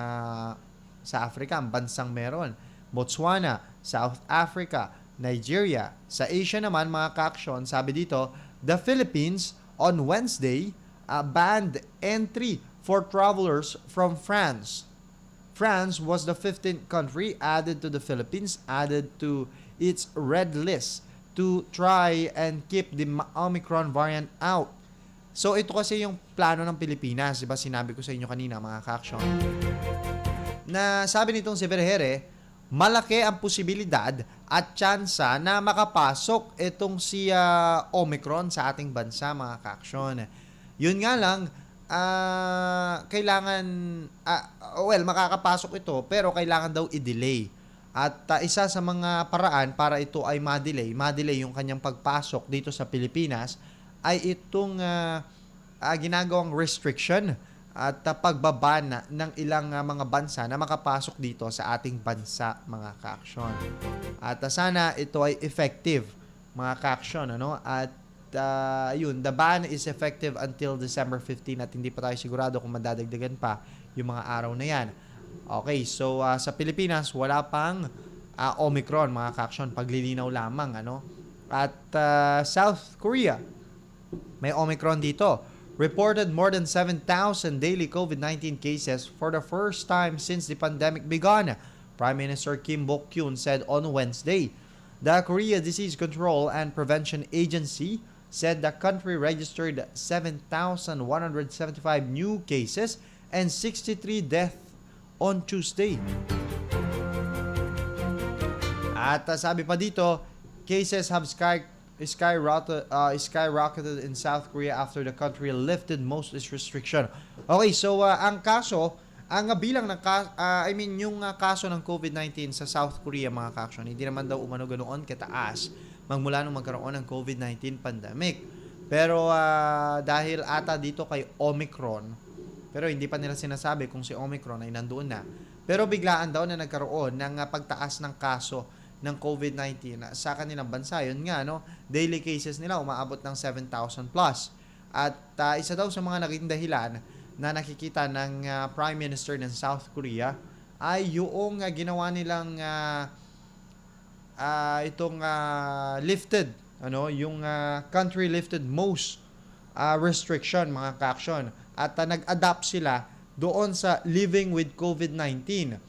sa Africa, ang bansang meron, Botswana, South Africa, Nigeria. Sa Asia naman, mga ka-aksyon, sabi dito, the Philippines on Wednesday banned entry for travelers from France. France was the 15th country added to the Philippines, added to its red list to try and keep the Omicron variant out. So ito kasi yung plano ng Pilipinas, diba? Sinabi ko sa inyo kanina, mga ka-aksyon, na sabi nitong si Vergere, malaki ang posibilidad at tsansa na makapasok itong si Omicron sa ating bansa, mga ka-aksyon. Yun nga lang, kailangan, makakapasok ito, pero kailangan daw i-delay. At isa sa mga paraan para ito ay ma-delay yung kanyang pagpasok dito sa Pilipinas, ay itong ginagawang restriction at pagbabana ng ilang mga bansa na makapasok dito sa ating bansa, mga ka-aksyon. At sana ito ay effective, mga ka-aksyon, ano? At yun, the ban is effective until December 15 at hindi pa tayo sigurado kung madadagdagan pa yung mga araw na yan. Okay, so sa Pilipinas, wala pang Omicron, mga ka-aksyon, paglilinaw lamang, ano? At South Korea, may Omicron dito. Reported more than 7,000 daily COVID-19 cases for the first time since the pandemic began, Prime Minister Kim Bok-kyun said on Wednesday. The Korea Disease Control and Prevention Agency said the country registered 7,175 new cases and 63 deaths on Tuesday. At sabi pa dito, cases have skyrocketed in South Korea after the country lifted most its restriction. Okay, so ang kaso, ang bilang ng yung kaso ng COVID-19 sa South Korea, mga ka-aksyon, hindi naman daw umano ganoon kataas magmula nung magkaroon ng COVID-19 pandemic. Pero dahil ata dito kay Omicron, pero hindi pa nila sinasabi kung si Omicron ay nandoon na. Pero biglaan daw na nagkaroon ng pagtaas ng kaso ng COVID-19 sa kanilang bansa. Yun nga, no? Daily cases nila umaabot ng 7,000 plus. At isa daw sa mga naging dahilan na nakikita ng Prime Minister ng South Korea ay yung ginawa nilang lifted, yung country lifted most restriction, mga ka-aksyon. At nag-adapt sila doon sa living with COVID-19.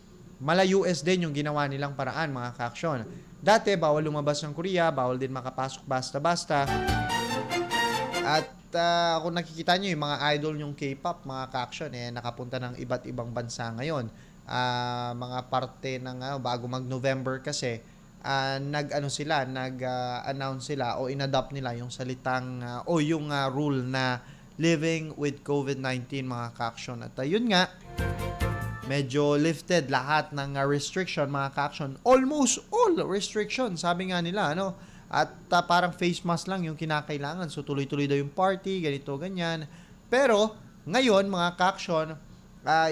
Mala-US din yung ginawa nilang paraan, mga ka-aksyon. Dati, bawal lumabas ng Korea, bawal din makapasok basta-basta. At kung nakikita nyo, yung mga idol yung K-pop, mga ka-aksyon, nakapunta ng iba't ibang bansa ngayon. Mga parte ng, bago mag-November kasi, nag-announce sila o inadopt nila yung salitang, yung rule na living with COVID-19, mga ka-aksyon. At yun nga, medyo lifted lahat ng restriction, mga ka-aksyon. Almost all restriction, sabi nga nila, ano? At parang face mask lang yung kinakailangan. So, tuloy-tuloy daw yung party, ganito, ganyan. Pero, ngayon, mga ka-aksyon,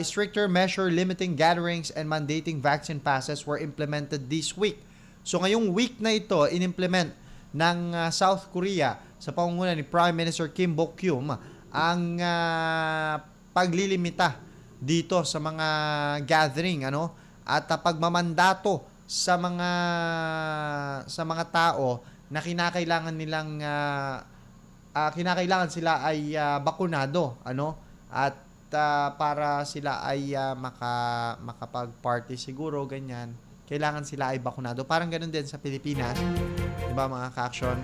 stricter measure limiting gatherings and mandating vaccine passes were implemented this week. So, ngayong week na ito, in-implement ng South Korea sa pangunguna ni Prime Minister Kim Bok-kyum ang paglilimita dito sa mga gathering at pagmamandato sa mga tao na kinakailangan sila ay bakunado at para sila ay makapag-party siguro ganyan, kailangan sila ay bakunado. Parang ganun din sa Pilipinas, 'di ba mga ka-aksyon?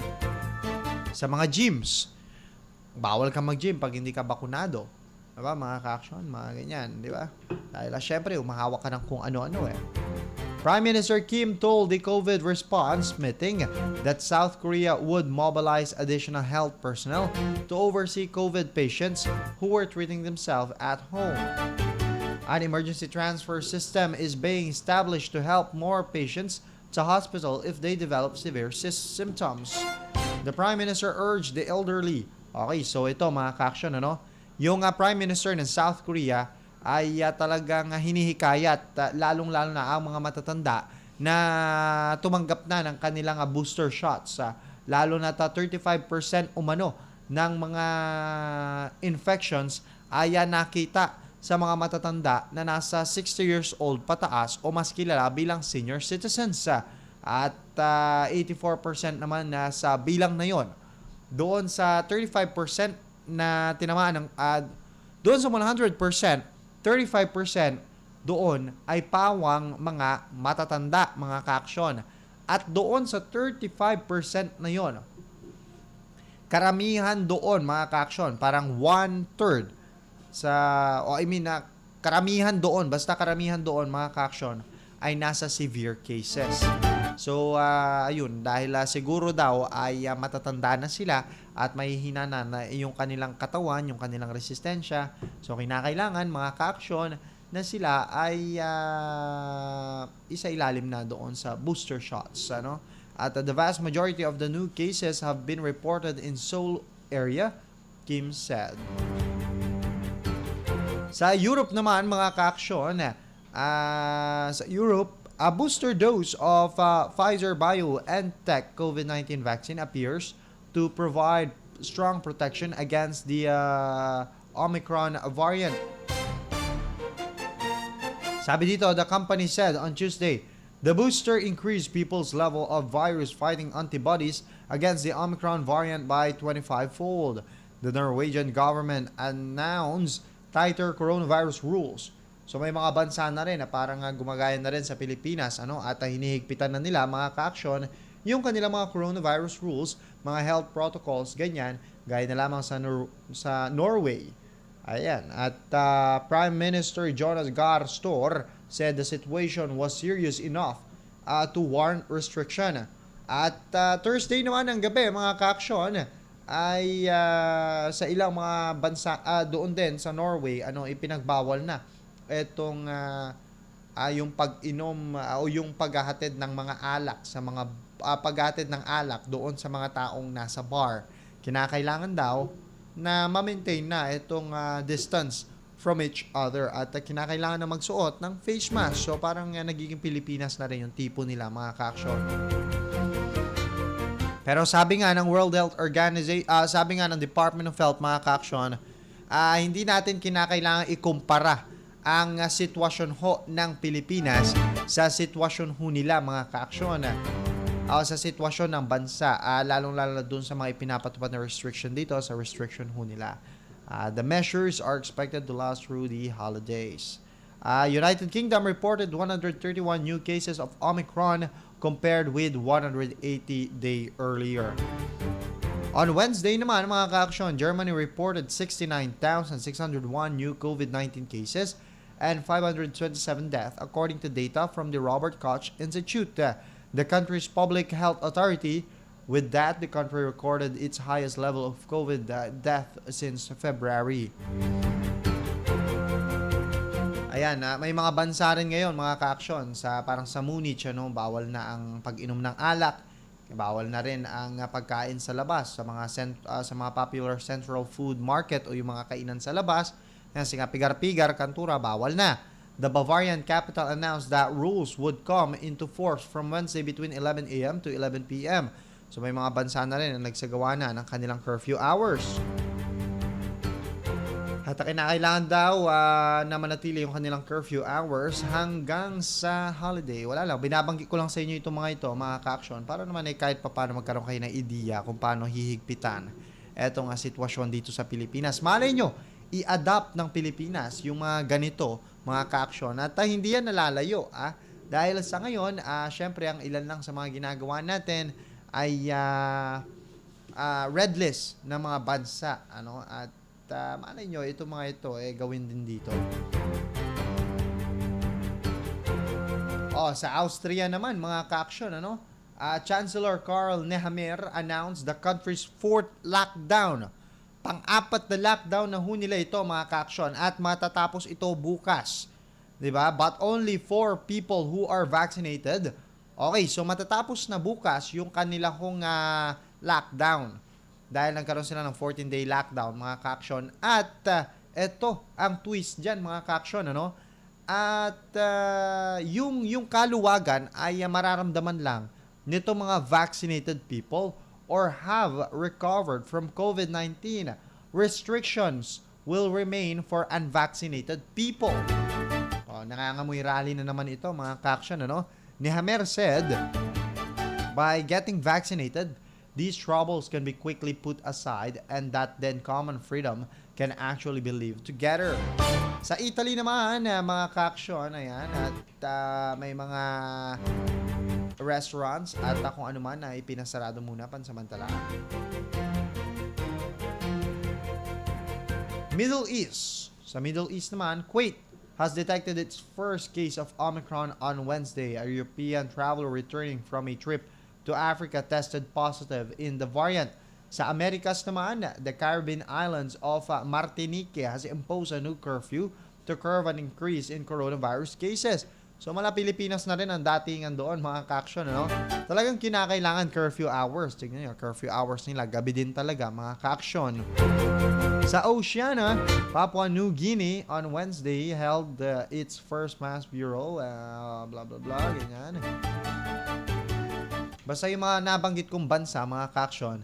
Sa mga gyms, bawal kang mag-gym pag hindi ka bakunado. 'Di ba mga ka-aksyon? Mga ganyan, 'di ba? Dahil syempre umahawak ka ng kung ano-ano Prime Minister Kim told the COVID response meeting that South Korea would mobilize additional health personnel to oversee COVID patients who were treating themselves at home. An emergency transfer system is being established to help more patients to hospital if they develop severe symptoms. The Prime Minister urged the elderly. Okay, so ito mga ka-aksyon, yung Prime Minister ng South Korea ay talagang hinihikayat, lalong-lalo na ang mga matatanda na tumanggap na ng kanilang booster shots. Lalo na 35% umano ng mga infections ay nakita sa mga matatanda na nasa 60 years old pataas o mas kilala bilang senior citizens. At 84% naman sa bilang na yon. Doon sa 35% na tinamaan ng doon sa 100%, 35% doon ay pawang mga matatanda, mga ka-aksyon. At doon sa 35% na yon, karamihan doon, mga ka-aksyon, parang 1/3 karamihan doon, basta karamihan doon, mga ka-aksyon, ay nasa severe cases. So, ayun, dahil siguro daw ay matatanda na sila at may hina na yung kanilang katawan, yung kanilang resistensya. So, kinakailangan mga ka-aksyon na sila ay isa-ilalim na doon sa booster shots. At the vast majority of the new cases have been reported in Seoul area, Kim said. Sa Europe naman, mga ka-aksyon, sa Europe, a booster dose of Pfizer BioNTech COVID-19 vaccine appears to provide strong protection against the Omicron variant. Sabi dito, the company said on Tuesday, the booster increased people's level of virus-fighting antibodies against the Omicron variant by 25-fold. The Norwegian government announced tighter coronavirus rules. So may mga bansa na rin na parang gumagaya na rin sa Pilipinas at hinihigpitan na nila, mga ka-aksyon, yung kanilang mga coronavirus rules, mga health protocols, ganyan, gaya na lamang sa Norway. Ayan. At Prime Minister Jonas Gahr Store said the situation was serious enough to warrant restriction. At Thursday naman ng gabi, mga ka-aksyon, ay sa ilang mga bansa doon din sa Norway, ipinagbawal na etong yung pag-inom o yung paghahatid ng mga alak sa mga paghahatid ng alak doon sa mga taong nasa bar. Kinakailangan daw na ma-maintain na itong distance from each other at kinakailangan na magsuot ng face mask. So parang nagiging Pilipinas na rin yung tipo nila, mga ka-aksyon. Pero sabi nga ng World Health Organization, sabi nga ng Department of Health, mga ka-aksyon, hindi natin kinakailangan ikumpara ang sitwasyon ho ng Pilipinas sa sitwasyon ho nila, mga ka-aksyon. Sa sitwasyon ng bansa, lalong-lalo na dun sa mga ipinapatupad na restriction dito, sa restriction ho nila. The measures are expected to last through the holidays. United Kingdom reported 131 new cases of Omicron compared with 180 day earlier. On Wednesday naman, mga ka-aksyon, Germany reported 69,601 new COVID-19 cases and 527 deaths, according to data from the Robert Koch Institute, the country's public health authority. With that, the country recorded its highest level of COVID death since February. Ayan, may mga bansa rin ngayon, mga ka-aksyon, parang sa Munich, bawal na ang pag-inom ng alak, bawal na rin ang pagkain sa labas sa mga popular central food market o yung mga kainan sa labas. Kasi nga pigar-pigar, kantura, bawal na. The Bavarian capital announced that rules would come into force from Wednesday between 11 a.m. to 11 p.m. So may mga bansa na rin na nagsagawa na ng kanilang curfew hours. At kinakailangan daw na manatili yung kanilang curfew hours hanggang sa holiday. Wala lang, binabanggit ko lang sa inyo itong mga ito, mga ka-aksyon, para naman kahit paano magkaroon kayo ng ideya kung paano hihigpitan etong sitwasyon dito sa Pilipinas. Malay nyo, i-adapt ng Pilipinas yung mga ganito, mga ka-aksyon. At hindi yan nalalayo. Dahil sa ngayon, syempre ang ilan lang sa mga ginagawa natin ay red list ng mga bansa. At malay nyo, itong mga ito, gawin din dito. Sa Austria naman, mga ka-aksyon, Chancellor Karl Nehammer announced the country's fourth lockdown. Pang-apat na lockdown na nila ito, mga ka-aksyon, at matatapos ito bukas. Diba? But only for people who are vaccinated. Okay, so matatapos na bukas yung kanilang lockdown. Dahil nagkaroon sila ng 14-day lockdown, mga ka-aksyon. At ito ang twist dyan, mga ka-aksyon. At yung kaluwagan ay mararamdaman lang nito mga vaccinated people or have recovered from COVID-19. Restrictions will remain for unvaccinated people. Nangangamoy rally na naman ito, mga ka-aksyon. Nehammer said, by getting vaccinated, these troubles can be quickly put aside and that then common freedom can actually be lived together. Sa Italy naman, mga ka-aksyon, ayan, at may mga restaurants at kung ano man ay pinasarado muna pansamantala. Middle East. Sa Middle East naman, Kuwait has detected its first case of Omicron on Wednesday. A European traveler returning from a trip to Africa tested positive in the variant. Sa Americas naman, the Caribbean islands of Martinique has imposed a new curfew to curb an increase in coronavirus cases. So mala Pilipinas na rin ang datingan doon, mga ka-aksyon, Talagang kinakailangan curfew hours. Tignan nyo, curfew hours nila, gabi din talaga, mga ka-aksyon. Sa Oceania, Papua New Guinea on Wednesday held its first mass bureau, blah blah blah, ganyan. Basta yung mga nabanggit kong bansa, mga ka-aksyon,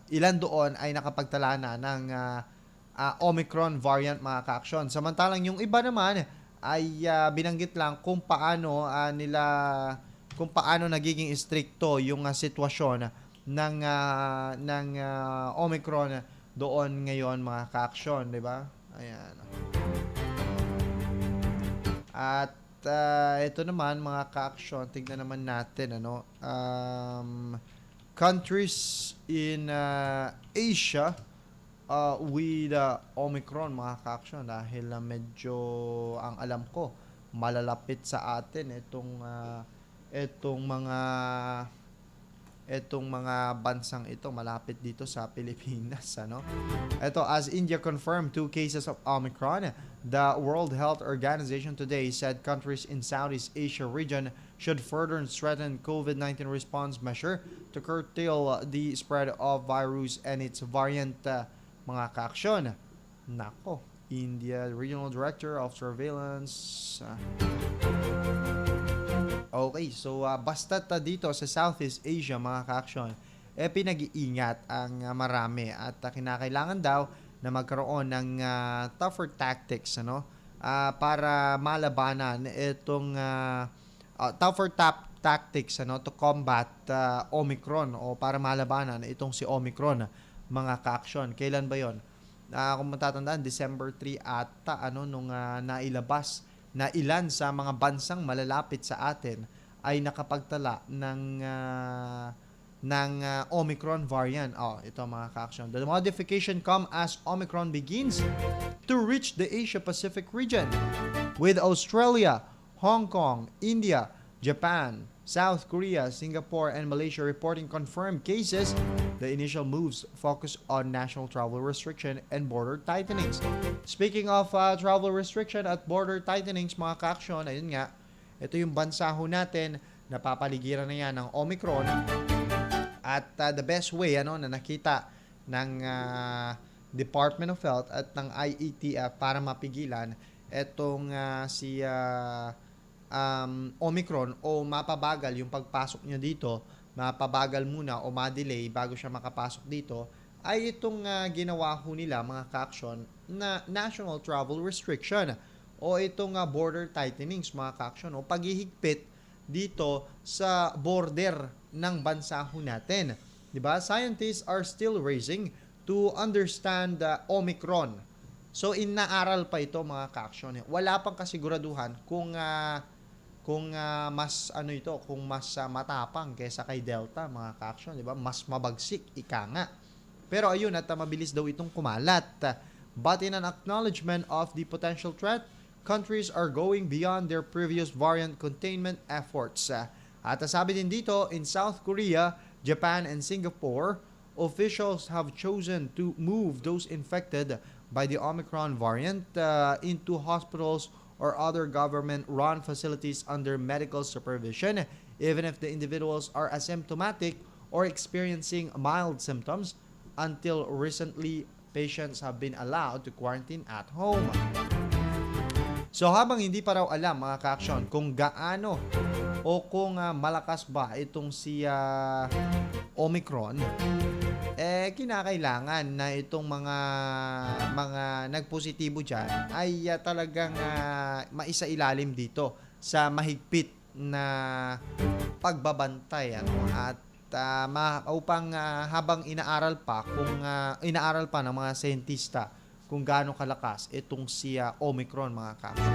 ilan doon ay nakapagtala na ng Omicron variant, mga ka-aksyon. Samantalang yung iba naman ay binanggit lang kung paano nagiging stricto yung sitwasyon ng Omicron doon ngayon, mga ka-aksyon, di ba? Ayan. At ito naman, mga ka-aksyon, tignan naman natin, countries in Asia with Omicron, mga ka-aksyon, dahil medyo, ang alam ko, malalapit sa atin itong mga bansang ito, malapit dito sa Pilipinas, Ito, as India confirmed 2 cases of Omicron, the World Health Organization today said countries in Southeast Asia region should further strengthen COVID-19 response measure to curtail the spread of virus and its variant, mga ka-aksyon. Nako, India Regional Director of Surveillance. Okay, so basta't dito sa Southeast Asia, mga ka-aksyon, pinag-iingat ang marami at kinakailangan daw na magkaroon ng tougher tactics, para malabanan itong tougher tactics to combat Omicron, o para malabanan itong si Omicron, mga ka-aksyon. Kailan ba yon? Kung matatandaan, December 3 ata nung nailabas na ilan sa mga bansang malalapit sa atin ay nakapagtala ng Omicron variant. Ito, mga ka-aksyon. The modification come as Omicron begins to reach the Asia-Pacific region, with Australia, Hong Kong, India, Japan, South Korea, Singapore, and Malaysia reporting confirmed cases. The initial moves focus on national travel restriction and border tightenings. Speaking of travel restriction at border tightenings, mga ka-aksyon, ayun nga, ito yung bansa ho natin, napapaligiran na yan ng Omicron. At the best way na nakita ng Department of Health at ng IATF para mapigilan itong si Omicron o mapabagal yung pagpasok niya dito, mapabagal muna o ma-delay bago siya makapasok dito, ay itong ginawa ho nila mga ka-aksyon na national travel restriction o itong border tightenings mga ka-aksyon o paghihigpit dito sa border ng bansa ho natin. Diba? Scientists are still racing to understand Omicron. So inaaral pa ito mga ka-aksyon. Wala pang kasiguraduhan kung mas kung mas matapang kaysa kay Delta mga ka-aksyon, 'di ba? Mas mabagsik ika nga. Pero ayun at mabilis daw itong kumalat. But in an acknowledgement of the potential threat, countries are going beyond their previous variant containment efforts. At sabi din dito, in South Korea, Japan, and Singapore, officials have chosen to move those infected by the Omicron variant into hospitals or other government-run facilities under medical supervision, even if the individuals are asymptomatic or experiencing mild symptoms. Until recently, patients have been allowed to quarantine at home. So habang hindi pa raw alam mga ka-aksyon kung gaano o kung malakas ba itong si Omicron, kinakailangan na itong mga nagpositibo dyan ay talagang maisailalim dito sa mahigpit na pagbabantay at upang habang inaaral pa ng mga siyentista kung gaano kalakas itong si Omicron mga ka-aksyon.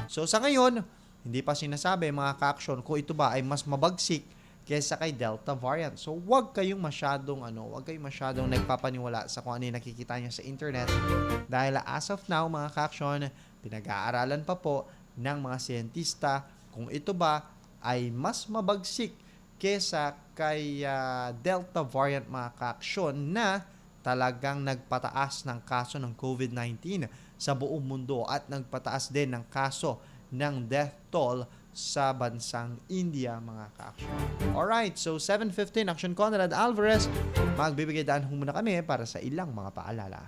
So sa ngayon, hindi pa sinasabi mga ka-aksyon kung ito ba ay mas mabagsik kaysa kay Delta variant. So wag kayong masyadong nagpapaniwala sa kung ano yung nakikita niyo sa internet dahil as of now mga ka-aksyon, pinag-aaralan pa po ng mga siyentista kung ito ba ay mas mabagsik kesa kay Delta variant mga ka-aksyon na talagang nagpataas ng kaso ng COVID-19 sa buong mundo at nagpataas din ng kaso ng death toll sa bansang India mga ka-aksyon. Alright, so 7:15 Aksyon Conrad Alvarez, magbibigay daan muna kami para sa ilang mga paalala.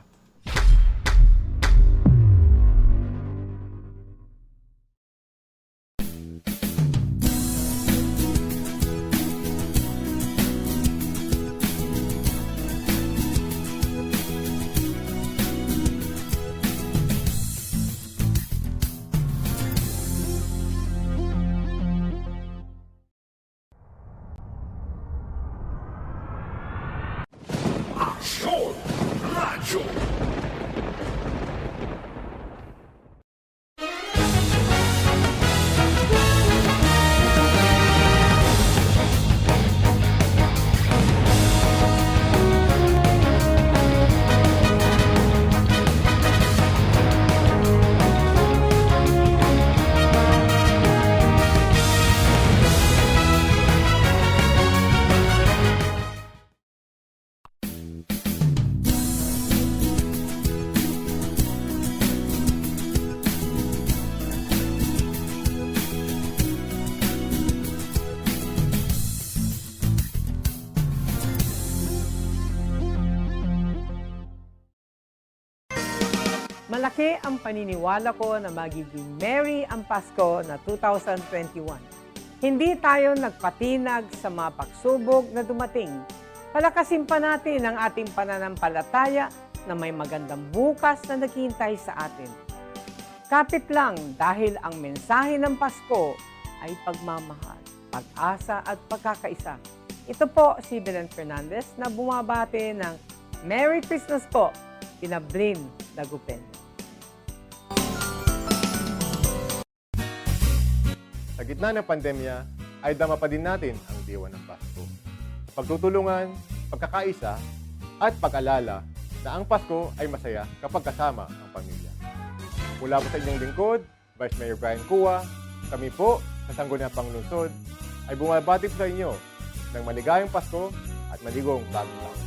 Aksyon! Radyo! Malaki ang paniniwala ko na magiging merry ang Pasko na 2021. Hindi tayo nagpatinag sa mga pagsubok na dumating. Palakasin pa natin ang ating pananampalataya na may magandang bukas na naghihintay sa atin. Kapit lang dahil ang mensahe ng Pasko ay pagmamahal, pag-asa at pagkakaisa. Ito po si Belen Fernandez na bumabati ng Merry Christmas po, Pinablin Dagupen. Sa gitna ng pandemya, ay dama pa din natin ang diwa ng Pasko. Pagtutulungan, pagkakaisa, at pag-alala na ang Pasko ay masaya kapag kasama ang pamilya. Mula po sa inyong lingkod, Vice Mayor Brian Cua, kami po sa Sangguniang Panglungsod ay bumabati po sa inyo ng maligayang Pasko at maligong bagong taon.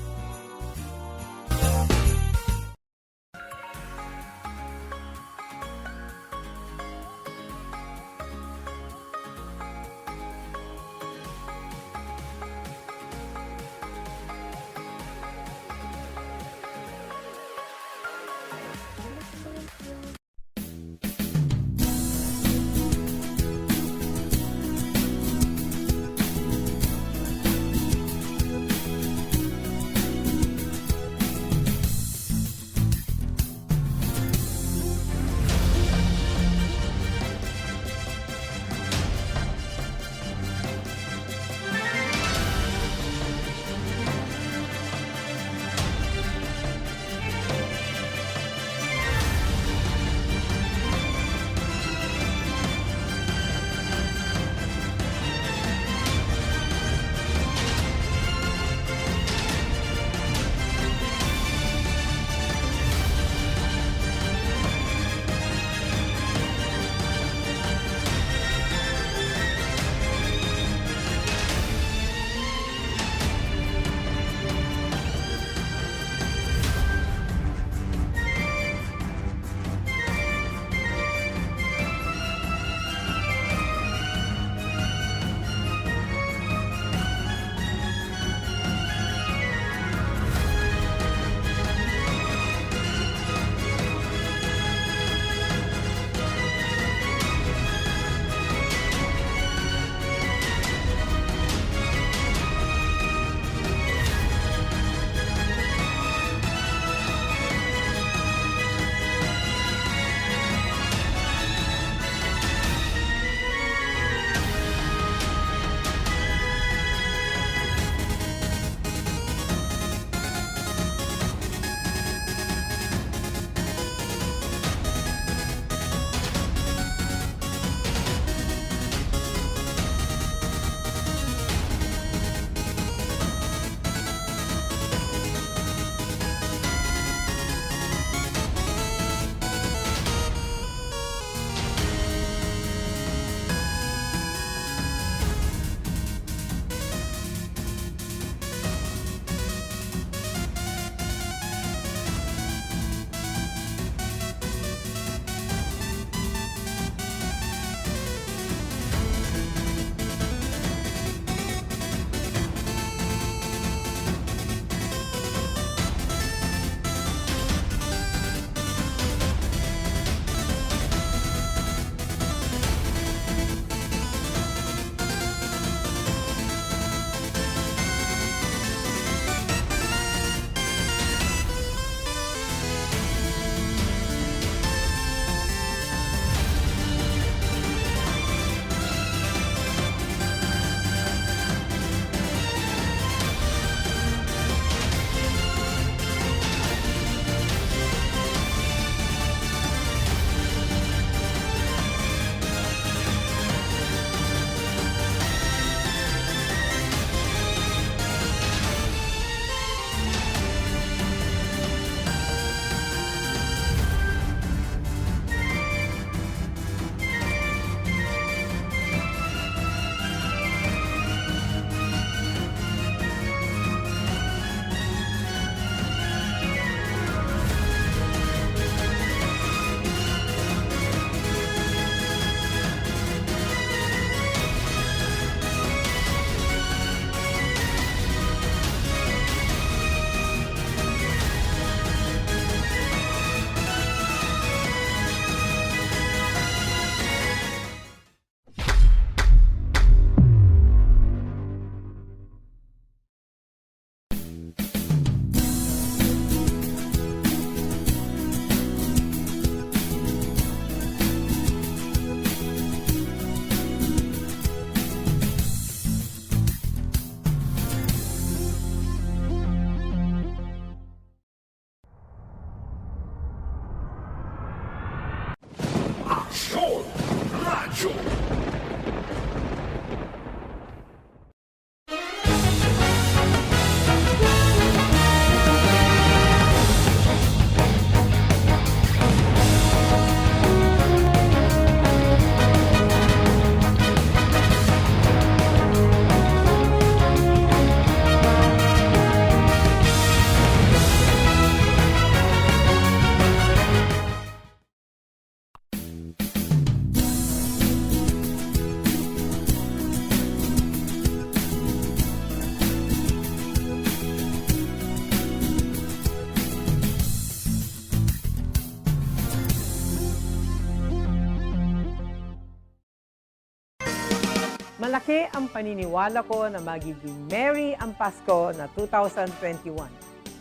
Malaki ang paniniwala ko na magiging merry ang Pasko na 2021.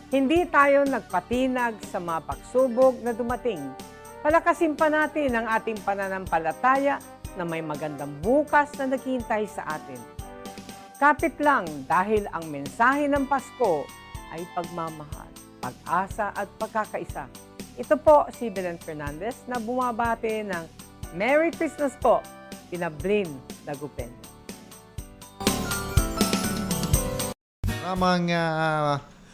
Hindi tayo nagpatinag sa mga pagsubok na dumating. Palakasin pa natin ang ating pananampalataya na may magandang bukas na naghihintay sa atin. Kapit lang dahil ang mensahe ng Pasko ay pagmamahal, pag-asa at pagkakaisa. Ito po si Belen Fernandez na bumabati ng Merry Christmas po, Pinablin Dagupen. Programang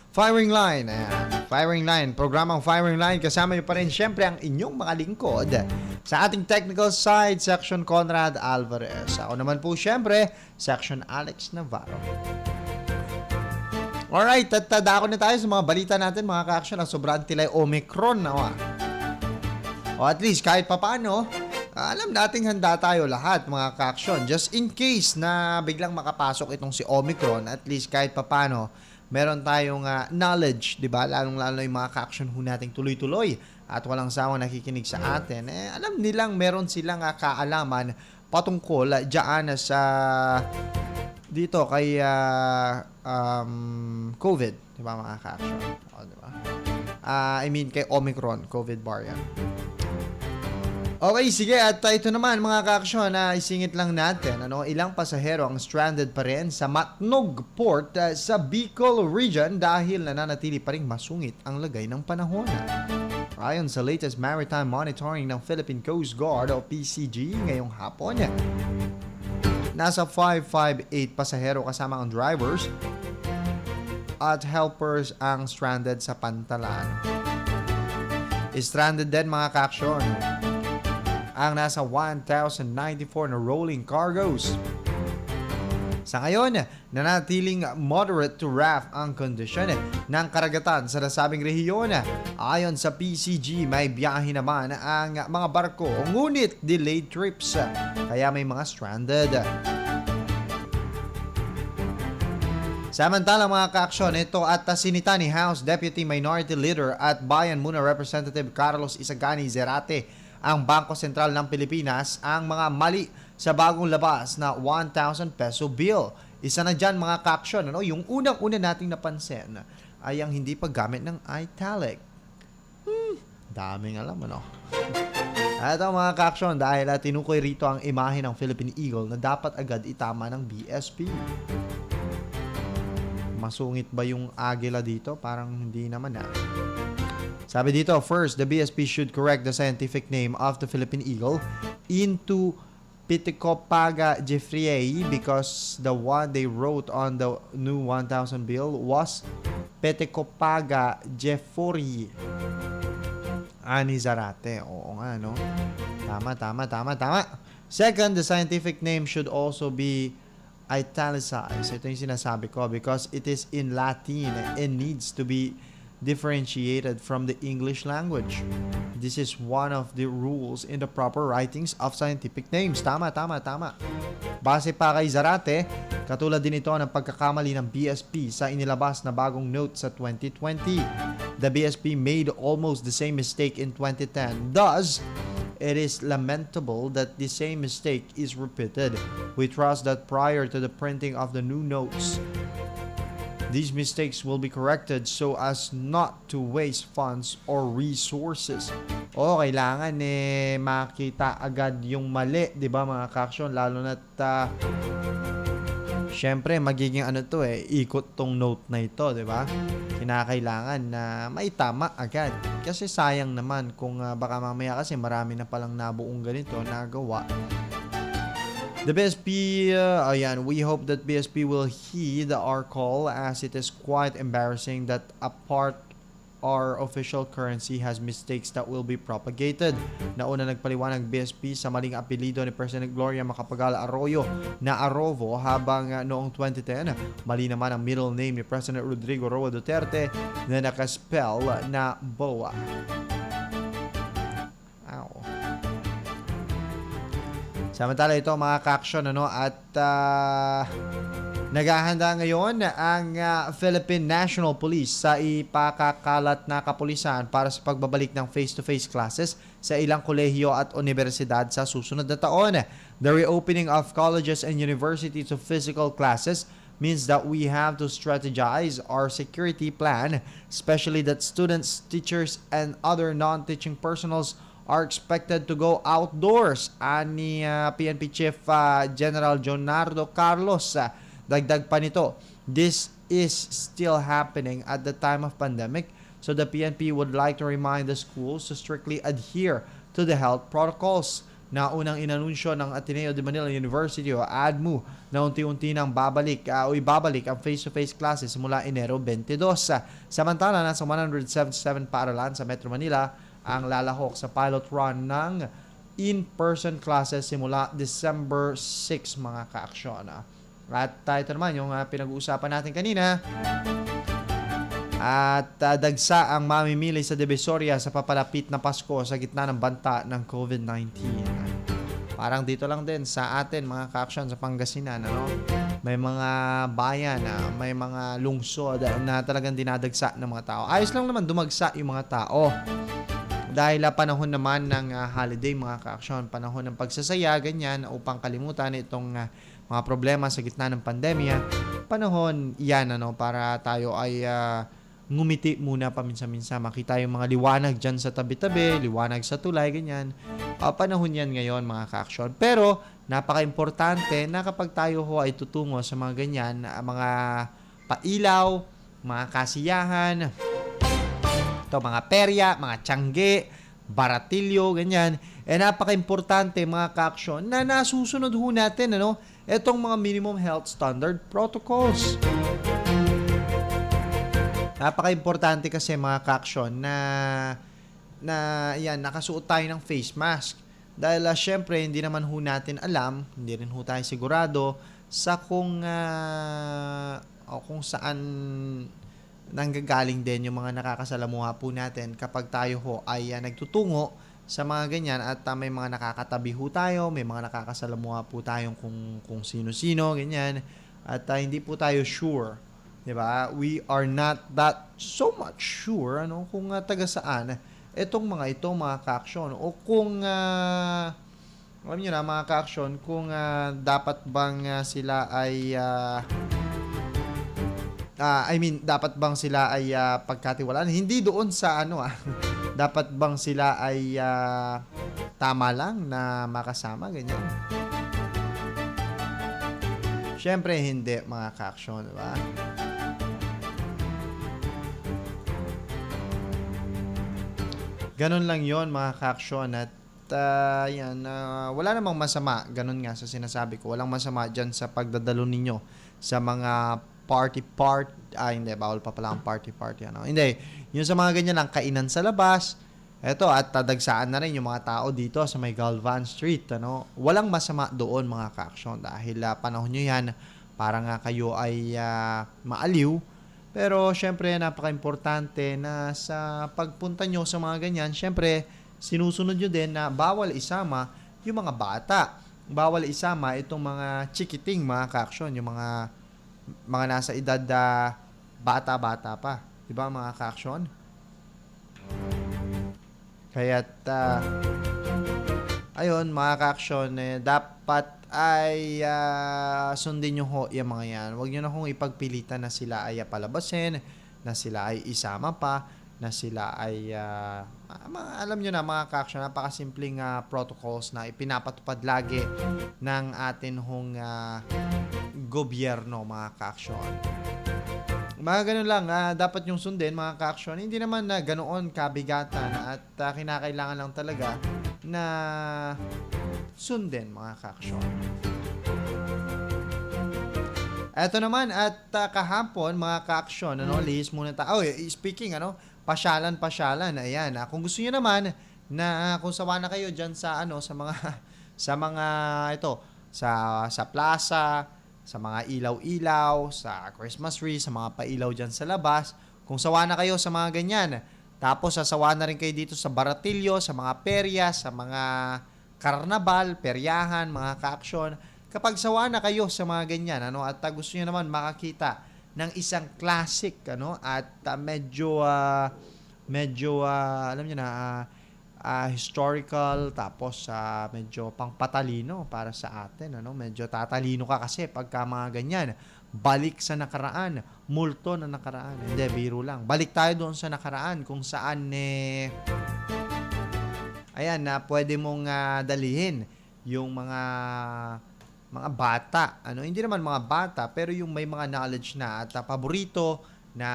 Firing Line. Ayan. Firing Line. Programang Firing Line. Kasama nyo pa rin siyempre ang inyong mga lingkod sa ating technical side, Section Conrad Alvarez. Ako naman po siyempre, Section Alex Navarro. Alright, tatadako na tayo sa mga balita natin mga ka-action. Ang sobrang tilay Omicron na o at least kahit papaano, alam nating handa tayo lahat mga ka-action. Just in case na biglang makapasok itong si Omicron, at least kahit papaano, meron tayong knowledge, di ba? Lalong-lalo yung mga ka-action ho nating tuloy-tuloy at walang sawang nakikinig sa atin. Alam nilang meron silang kaalaman patungkol dyan sa dito kay COVID, di ba mga ka-action? O, di ba? I mean kay Omicron, COVID variant. Okay, sige. At ito naman mga ka-aksyon na isingit lang natin. Ilang pasahero ang stranded pa rin sa Matnog Port sa Bicol Region dahil nananatili pa rin masungit ang lagay ng panahon. Ayon sa latest maritime monitoring ng Philippine Coast Guard o PCG ngayong hapon, nasa 558 pasahero kasama ang drivers at helpers ang stranded sa Pantalan. Stranded din mga ka-aksyon ang nasa 1,094 na rolling cargoes. Sa ngayon, nanatiling moderate to rough ang kondisyon ng karagatan sa nasabing rehiyon. Ayon sa PCG, may biyahe naman ang mga barko, ngunit delayed trips, kaya may mga stranded. Samantala mga ka-aksyon, ito at sinita ni House Deputy Minority Leader at Bayan Muna Representative Carlos Isagani Zerate ang Bangko Sentral ng Pilipinas ang mga mali sa bagong labas na 1,000 peso bill. Isa na dyan mga ka-aksyon, yung unang-una nating napansin ay ang hindi paggamit ng italic. Daming alam, At ang mga ka-aksyon, dahil tinukoy rito ang imahe ng Philippine Eagle na dapat agad itama ng BSP. Masungit ba yung agila dito? Parang hindi naman Sabi dito, first, the BSP should correct the scientific name of the Philippine Eagle into Pithecopaga jeffreyi because the one they wrote on the new 1,000 bill was Pithecopaga jeffreyi. Ani Zarate. Oo nga, Tama. Second, the scientific name should also be italicized. Ito yung sinasabi ko because it is in Latin and needs to be differentiated from the English language. This is one of the rules in the proper writings of scientific names. Tama. Base pa kay Zarate, katulad din ito ng pagkakamali ng BSP sa inilabas na bagong note sa 2020. The BSP made almost the same mistake in 2010. Thus, it is lamentable that the same mistake is repeated. We trust that prior to the printing of the new notes, these mistakes will be corrected so as not to waste funds or resources. Kailangan makita agad yung mali, 'di ba mga ka-aksyon? Lalo na't syempre magiging ikot tong note na ito, 'di ba? Kinakailangan na may tama agad. Kasi sayang naman kung baka mamaya kasi marami na palang nabuong ganito nagawa. The BSP, we hope that BSP will heed our call as it is quite embarrassing that a part our official currency has mistakes that will be propagated. Nauna nagpaliwanag BSP sa maling apelido ni President Gloria Macapagal Arroyo na Arrovo habang noong 2010, mali naman ang middle name ni President Rodrigo Roa Duterte na nakaspell na BOA. Samantala ito mga ka-aksyon at naghahanda ngayon ang Philippine National Police sa ipakakalat na kapulisan para sa pagbabalik ng face-to-face classes sa ilang kolehiyo at universidad sa susunod na taon. The reopening of colleges and universities to physical classes means that we have to strategize our security plan, especially that students, teachers, and other non-teaching personals are expected to go outdoors. Ani PNP Chief General Jonardo Carlos. Dagdag pa nito, this is still happening at the time of pandemic, so the PNP would like to remind the schools to strictly adhere to the health protocols. Na unang inanunsyo ng Ateneo de Manila University o ADMU na unti-unti nang ibabalik ang face-to-face classes mula Enero 22. Samantala, nasa 177 paaralan sa Metro Manila ang lalahok sa pilot run ng in-person classes simula December 6, mga ka-aksyon. At ito naman yung pinag-uusapan natin kanina. At dagsa ang mamimili sa Divisoria sa papalapit na Pasko sa gitna ng banta ng COVID-19. Parang dito lang din sa atin, mga ka-aksyon, sa Pangasinan, may mga bayan, may mga lungsod na talagang dinadagsa ng mga tao. Ayos lang naman dumagsa yung mga tao. Dahil panahon naman ng holiday, mga ka-aksyon, panahon ng pagsasaya, ganyan, upang kalimutan itong mga problema sa gitna ng pandemya. Panahon yan, para tayo ay ngumiti muna paminsan-minsan. Makita yung mga liwanag dyan sa tabi-tabi, liwanag sa tulay, ganyan. Panahon yan ngayon, mga ka-aksyon. Pero, napaka-importante na kapag tayo ay tutungo sa mga ganyan, mga pailaw, mga kasiyahan, mga perya, mga tiyangge, baratilyo, ganyan. Napaka-importante, mga ka-aksyon, na nasusunod ho natin, itong mga minimum health standard protocols. Napaka-importante kasi, mga ka-aksyon, na yan, nakasuot tayo ng face mask. Dahil syempre, hindi naman ho natin alam, hindi rin ho tayo sigurado sa kung saan nanggagaling din yung mga nakakasalamuha po natin kapag tayo ho ay nagtutungo sa mga ganyan at may mga nakakatabi ho tayo, may mga nakakasalamuha po tayong kung sino-sino, ganyan. At hindi po tayo sure. Diba? We are not that so much sure kung taga saan itong mga ito, mga ka-aksyon, o kung alam nyo na, mga ka-aksyon, kung dapat bang sila ay dapat bang sila ay pagkatiwalaan, hindi doon sa dapat bang sila ay tama lang na makasama, ganyan. Syempre hindi, mga ka-aksyon, diba? Ganon lang yon, mga ka-aksyon. At wala namang masama. Ganon nga sa sinasabi ko. Walang masama dyan sa pagdadalo ninyo sa mga party. Hindi, bawal pa pala ang party. Hindi, yung sa mga ganyan lang, kainan sa labas. Eto, at tadagsaan na rin yung mga tao dito sa may Galvan Street. Walang masama doon, mga ka-aksyon. Dahil panahon nyo yan, para nga kayo ay maaliw. Pero, syempre, napaka-importante na sa pagpunta nyo sa mga ganyan, syempre, sinusunod nyo din na bawal isama yung mga bata. Bawal isama itong mga chikiting, mga ka-aksyon, yung mga nasa edad bata-bata pa. Diba, mga ka-aksyon? Kaya't, ayun, mga ka-aksyon, dapat ay sundin nyo ho yung mga yan. Huwag nyo na kong ipagpilitan na sila ay palabasin, na sila ay isama pa, na sila ay alam nyo na, mga ka-aksyon, napakasimpleng protocols na ipinapatupad lagi ng atin hong gobyerno, mga ka-aksyon. Mga ganun lang, dapat yung sundin, mga ka-aksyon. Hindi naman na ganoon kabigatan at kinakailangan lang talaga na sundin, mga ka-aksyon. Eto naman, at kahapon, mga ka-aksyon, lihis muna tayo. Speaking, pasyalan, ayan. Kung gusto niyo naman, na kung sawa na kayo dyan sa, sa mga plaza, sa mga ilaw-ilaw, sa Christmas tree, sa mga pailaw dyan sa labas, kung sawa na kayo sa mga ganyan, tapos sasawa na rin kayo dito sa baratilyo, sa mga perya, sa mga karnabal, peryahan, mga ka-aksyon. Kapag sawa na kayo sa mga ganyan, at gusto niyo naman makakita ng isang classic, at medyo alam niyo na, historical, tapos medyo pangpatalino para sa atin. Medyo tatalino ka kasi pagka mga ganyan. Balik sa nakaraan, multo na nakaraan. Hindi, biro lang. Balik tayo doon sa nakaraan kung saan ayan, na pwede mong dalihin yung mga bata. Hindi naman mga bata, pero yung may mga knowledge na at paborito na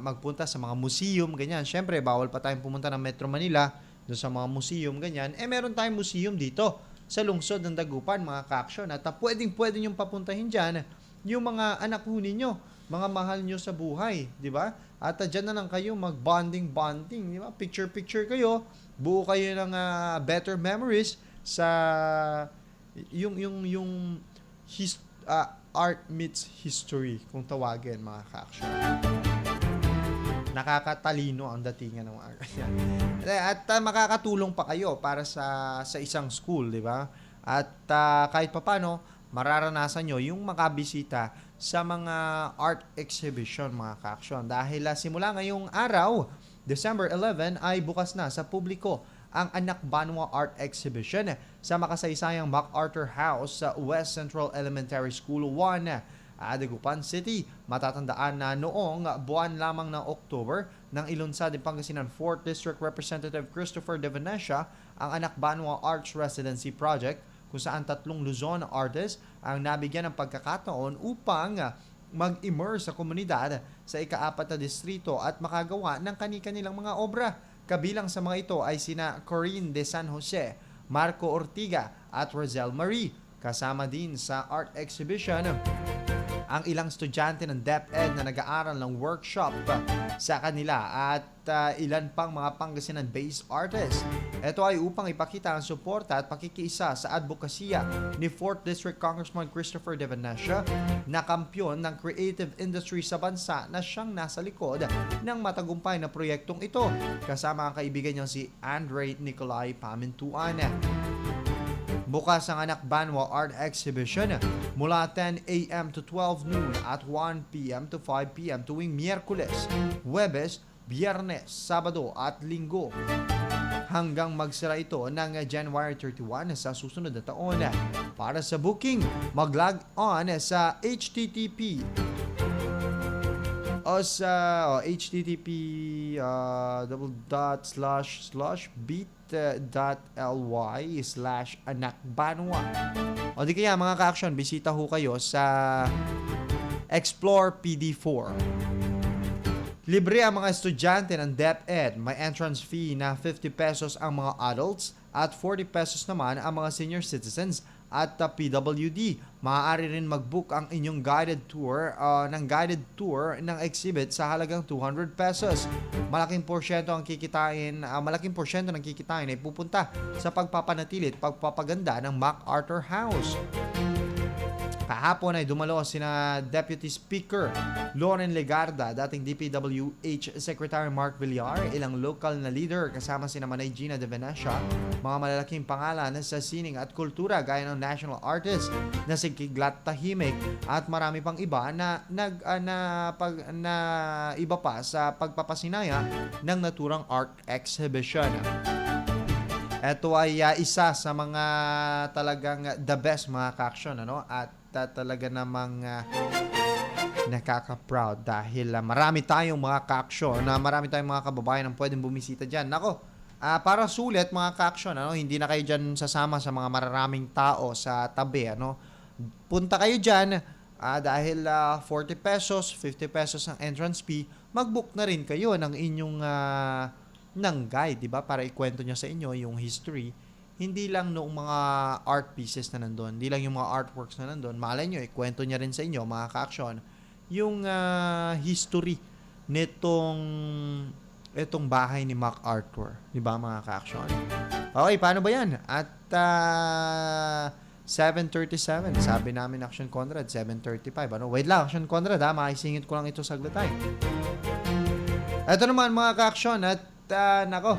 magpunta sa mga museum, ganyan. Siyempre, bawal pa tayong pumunta ng Metro Manila doon sa mga museum, ganyan. Meron tayong museum dito sa lungsod ng Dagupan, mga ka-aksyon. At pwede niyong papuntahin dyan yung mga anak ho ninyo, mga mahal nyo sa buhay, di ba? At dyan na lang kayo mag-bonding, di ba? Picture kayo, buo kayo ng better memories sa yung art meets history, kung tawagin, mga ka-action. Nakakatalino ang datingan ng mga ganyan. At makakatulong pa kayo para sa isang school, di ba? At kahit papano, mararanasan nyo yung makabisita sa mga art exhibition, mga ka-aksyon. Dahil simula ngayong araw, December 11, ay bukas na sa publiko ang Anak Banwa Art Exhibition sa makasaysayang MacArthur House sa West Central Elementary School 1, Dagupan City. Matatandaan na noong buwan lamang ng October ng ilunsad ng Pangasinan 4th District Representative Christopher De Venecia ang Anak Banwa Arts Residency Project, kung saan 3 Luzon artists ang nabigyan ng pagkakataon upang mag-immerse sa komunidad sa ika-4 na distrito at makagawa ng kani-kanilang mga obra. Kabilang sa mga ito ay sina Corinne de San Jose, Marco Ortiga at Rosel Marie. Kasama din sa art exhibition ang ilang estudyante ng DepEd na nag-aaral ng workshop sa kanila at ilan pang mga Pangasinan-based artists. Ito ay upang ipakita ang suporta at pakikiisa sa advokasya ni 4th District Congressman Christopher De Venecia na kampyon ng creative industry sa bansa na siyang nasa likod ng matagumpay na proyektong ito, kasama ang kaibigan niyang si Andre Nicolay Pamintuan. Bukas ang Anak Banwa Art Exhibition mula 10 a.m. to 12 noon at 1 p.m. to 5 p.m. tuwing Miyerkules, Huwebes, Biyernes, Sabado at Linggo. Hanggang magsara ito ng January 31 sa susunod na taon. Para sa booking, mag-log on sa http bit.ly/anakbanwa. O di kaya mga ka-action, bisita ho kayo sa Explore PD4. Libre ang mga estudyante ng DepEd. May entrance fee na 50 pesos ang mga adults at 40 pesos naman ang mga senior citizens at PWD. Maaari rin mag-book ang inyong guided tour ng exhibit sa halagang 200 pesos. Malaking porsyento ng kikitain ay pupunta sa pagpapanatili at pagpapaganda ng MacArthur House. Kahapon ay dumalo sina Deputy Speaker Loren Legarda, dating DPWH Secretary Mark Villar, ilang local na leader kasama sina Manay Gina De Venecia, mga malalaking pangalan sa sining at kultura gaya ng national artist na si Kiglat Tahimik at marami pang iba na iba pa sa pagpapasinaya ng naturang art exhibition. Ito ay isa sa mga talagang the best, mga ka-action, at talaga namang nakaka-proud dahil marami tayong mga ka-aksyon, marami tayong mga kababayan ang pwedeng bumisita dyan. Nako, para sulit mga ka-aksyon, hindi na kayo dyan sasama sa mga mararaming tao sa tabi. Punta kayo dyan dahil 40 pesos, 50 pesos ang entrance fee, mag-book na rin kayo ng inyong ng guide, di ba? Para ikwento niya sa inyo yung history. Hindi lang noong mga art pieces na nandun, hindi lang yung mga artworks na nandun. Malay nyo, ikwento niya rin sa inyo, mga ka-aksyon, yung history itong bahay ni MacArthur. Di ba, mga ka-aksyon? Okay, paano ba yan? At 7:37, sabi namin Aksyon Conrad, 7:35. Wait lang, Aksyon Conrad, makisingit ko lang ito saglit tayo. Ito naman, mga ka-aksyon, at nako,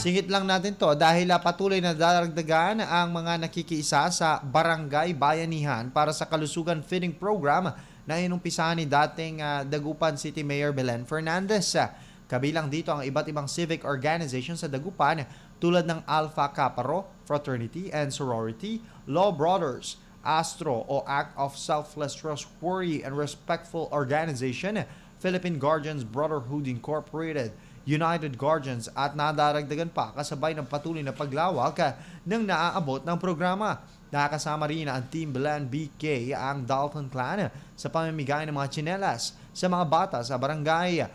singit lang natin to dahil patuloy na daragdagan ang mga nakikiisa sa Barangay Bayanihan para sa kalusugan feeding program na inumpisahan ni dating Dagupan City Mayor Belen Fernandez. Kabilang dito ang iba't ibang civic organization sa Dagupan tulad ng Alpha Kappa Rho Fraternity and Sorority, Law Brothers, Astro o Act of Selfless Trustworthy and Respectful Organization, Philippine Guardians Brotherhood Incorporated, United Guardians at nadaragdagan pa kasabay ng patuloy na paglawak ng naaabot ng programa. Nakakasama rin ang Team Belen BK ang Dalton Clan sa pamimigay ng mga tsinelas sa mga bata sa barangay.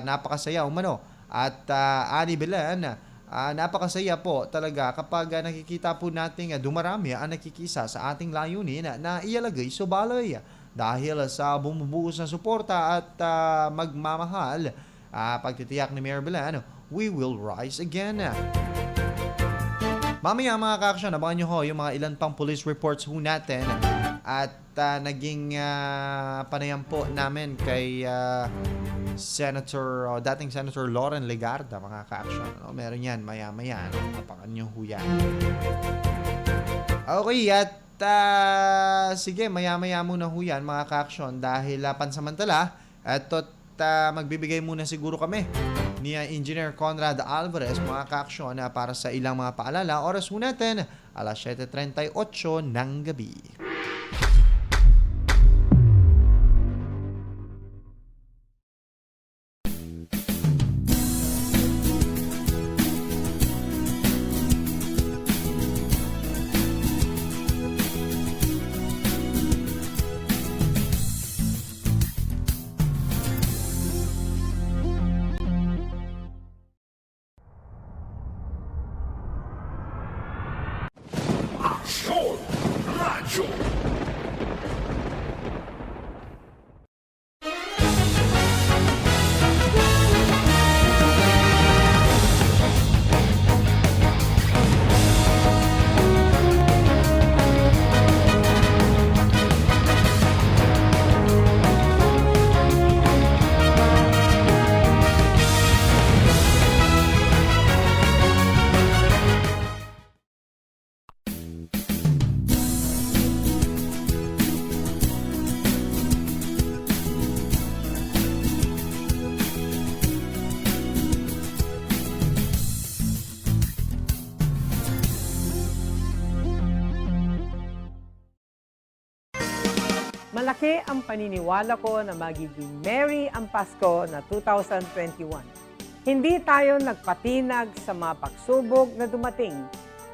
Napakasaya umano at Ani Belen, napakasaya po talaga kapag nakikita po natin dumarami ang nakikisa sa ating layunin na ialagay sa balay. Dahil sa bumubuhos na suporta at magmamahal, pagtitiyak ni Mayor Belen, we will rise again. Mamaya mga ka-aksyon, abangan nyo ho yung mga ilan pang police reports ho natin at naging panayam po namin kay dating Senator Loren Legarda, mga ka-aksyon. Meron yan, maya-maya. Abangan nyo ho yan. Okay, at sige, maya-maya muna ho yan, mga ka-aksyon, dahil pansamantala, at magbibigay muna siguro kami ni Engineer Conrad Alvarez, mga ka-aksyon, para sa ilang mga paalala. Oras ho natin, alas 7:38 ng gabi. Aksyon! Radyo! Malaki ang paniniwala ko na magiging merry ang Pasko na 2021. Hindi tayo nagpatinag sa mga pagsubok na dumating.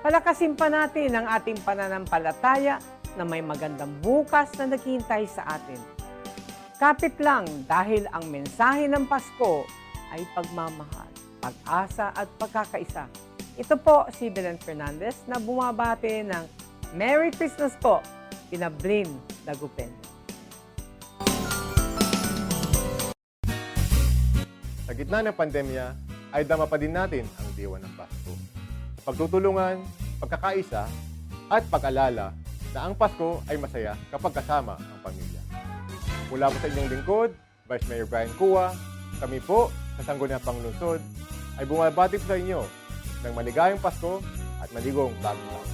Palakasin pa natin ang ating pananampalataya na may magandang bukas na naghihintay sa atin. Kapit lang dahil ang mensahe ng Pasko ay pagmamahal, pag-asa at pagkakaisa. Ito po si Belen Fernandez na bumabati ng Merry Christmas po, Pinablin Dagupen. Sa gitna ng pandemya, ay dama pa din natin ang diwa ng Pasko. Pagtutulungan, pagkakaisa, at pag-alala na ang Pasko ay masaya kapag kasama ang pamilya. Mula po sa inyong lingkod, Vice Mayor Brian Cua, kami po sa Sangguniang Panglungsod ay bumabati po sa inyo ng maligayang Pasko at maligong bagong taon.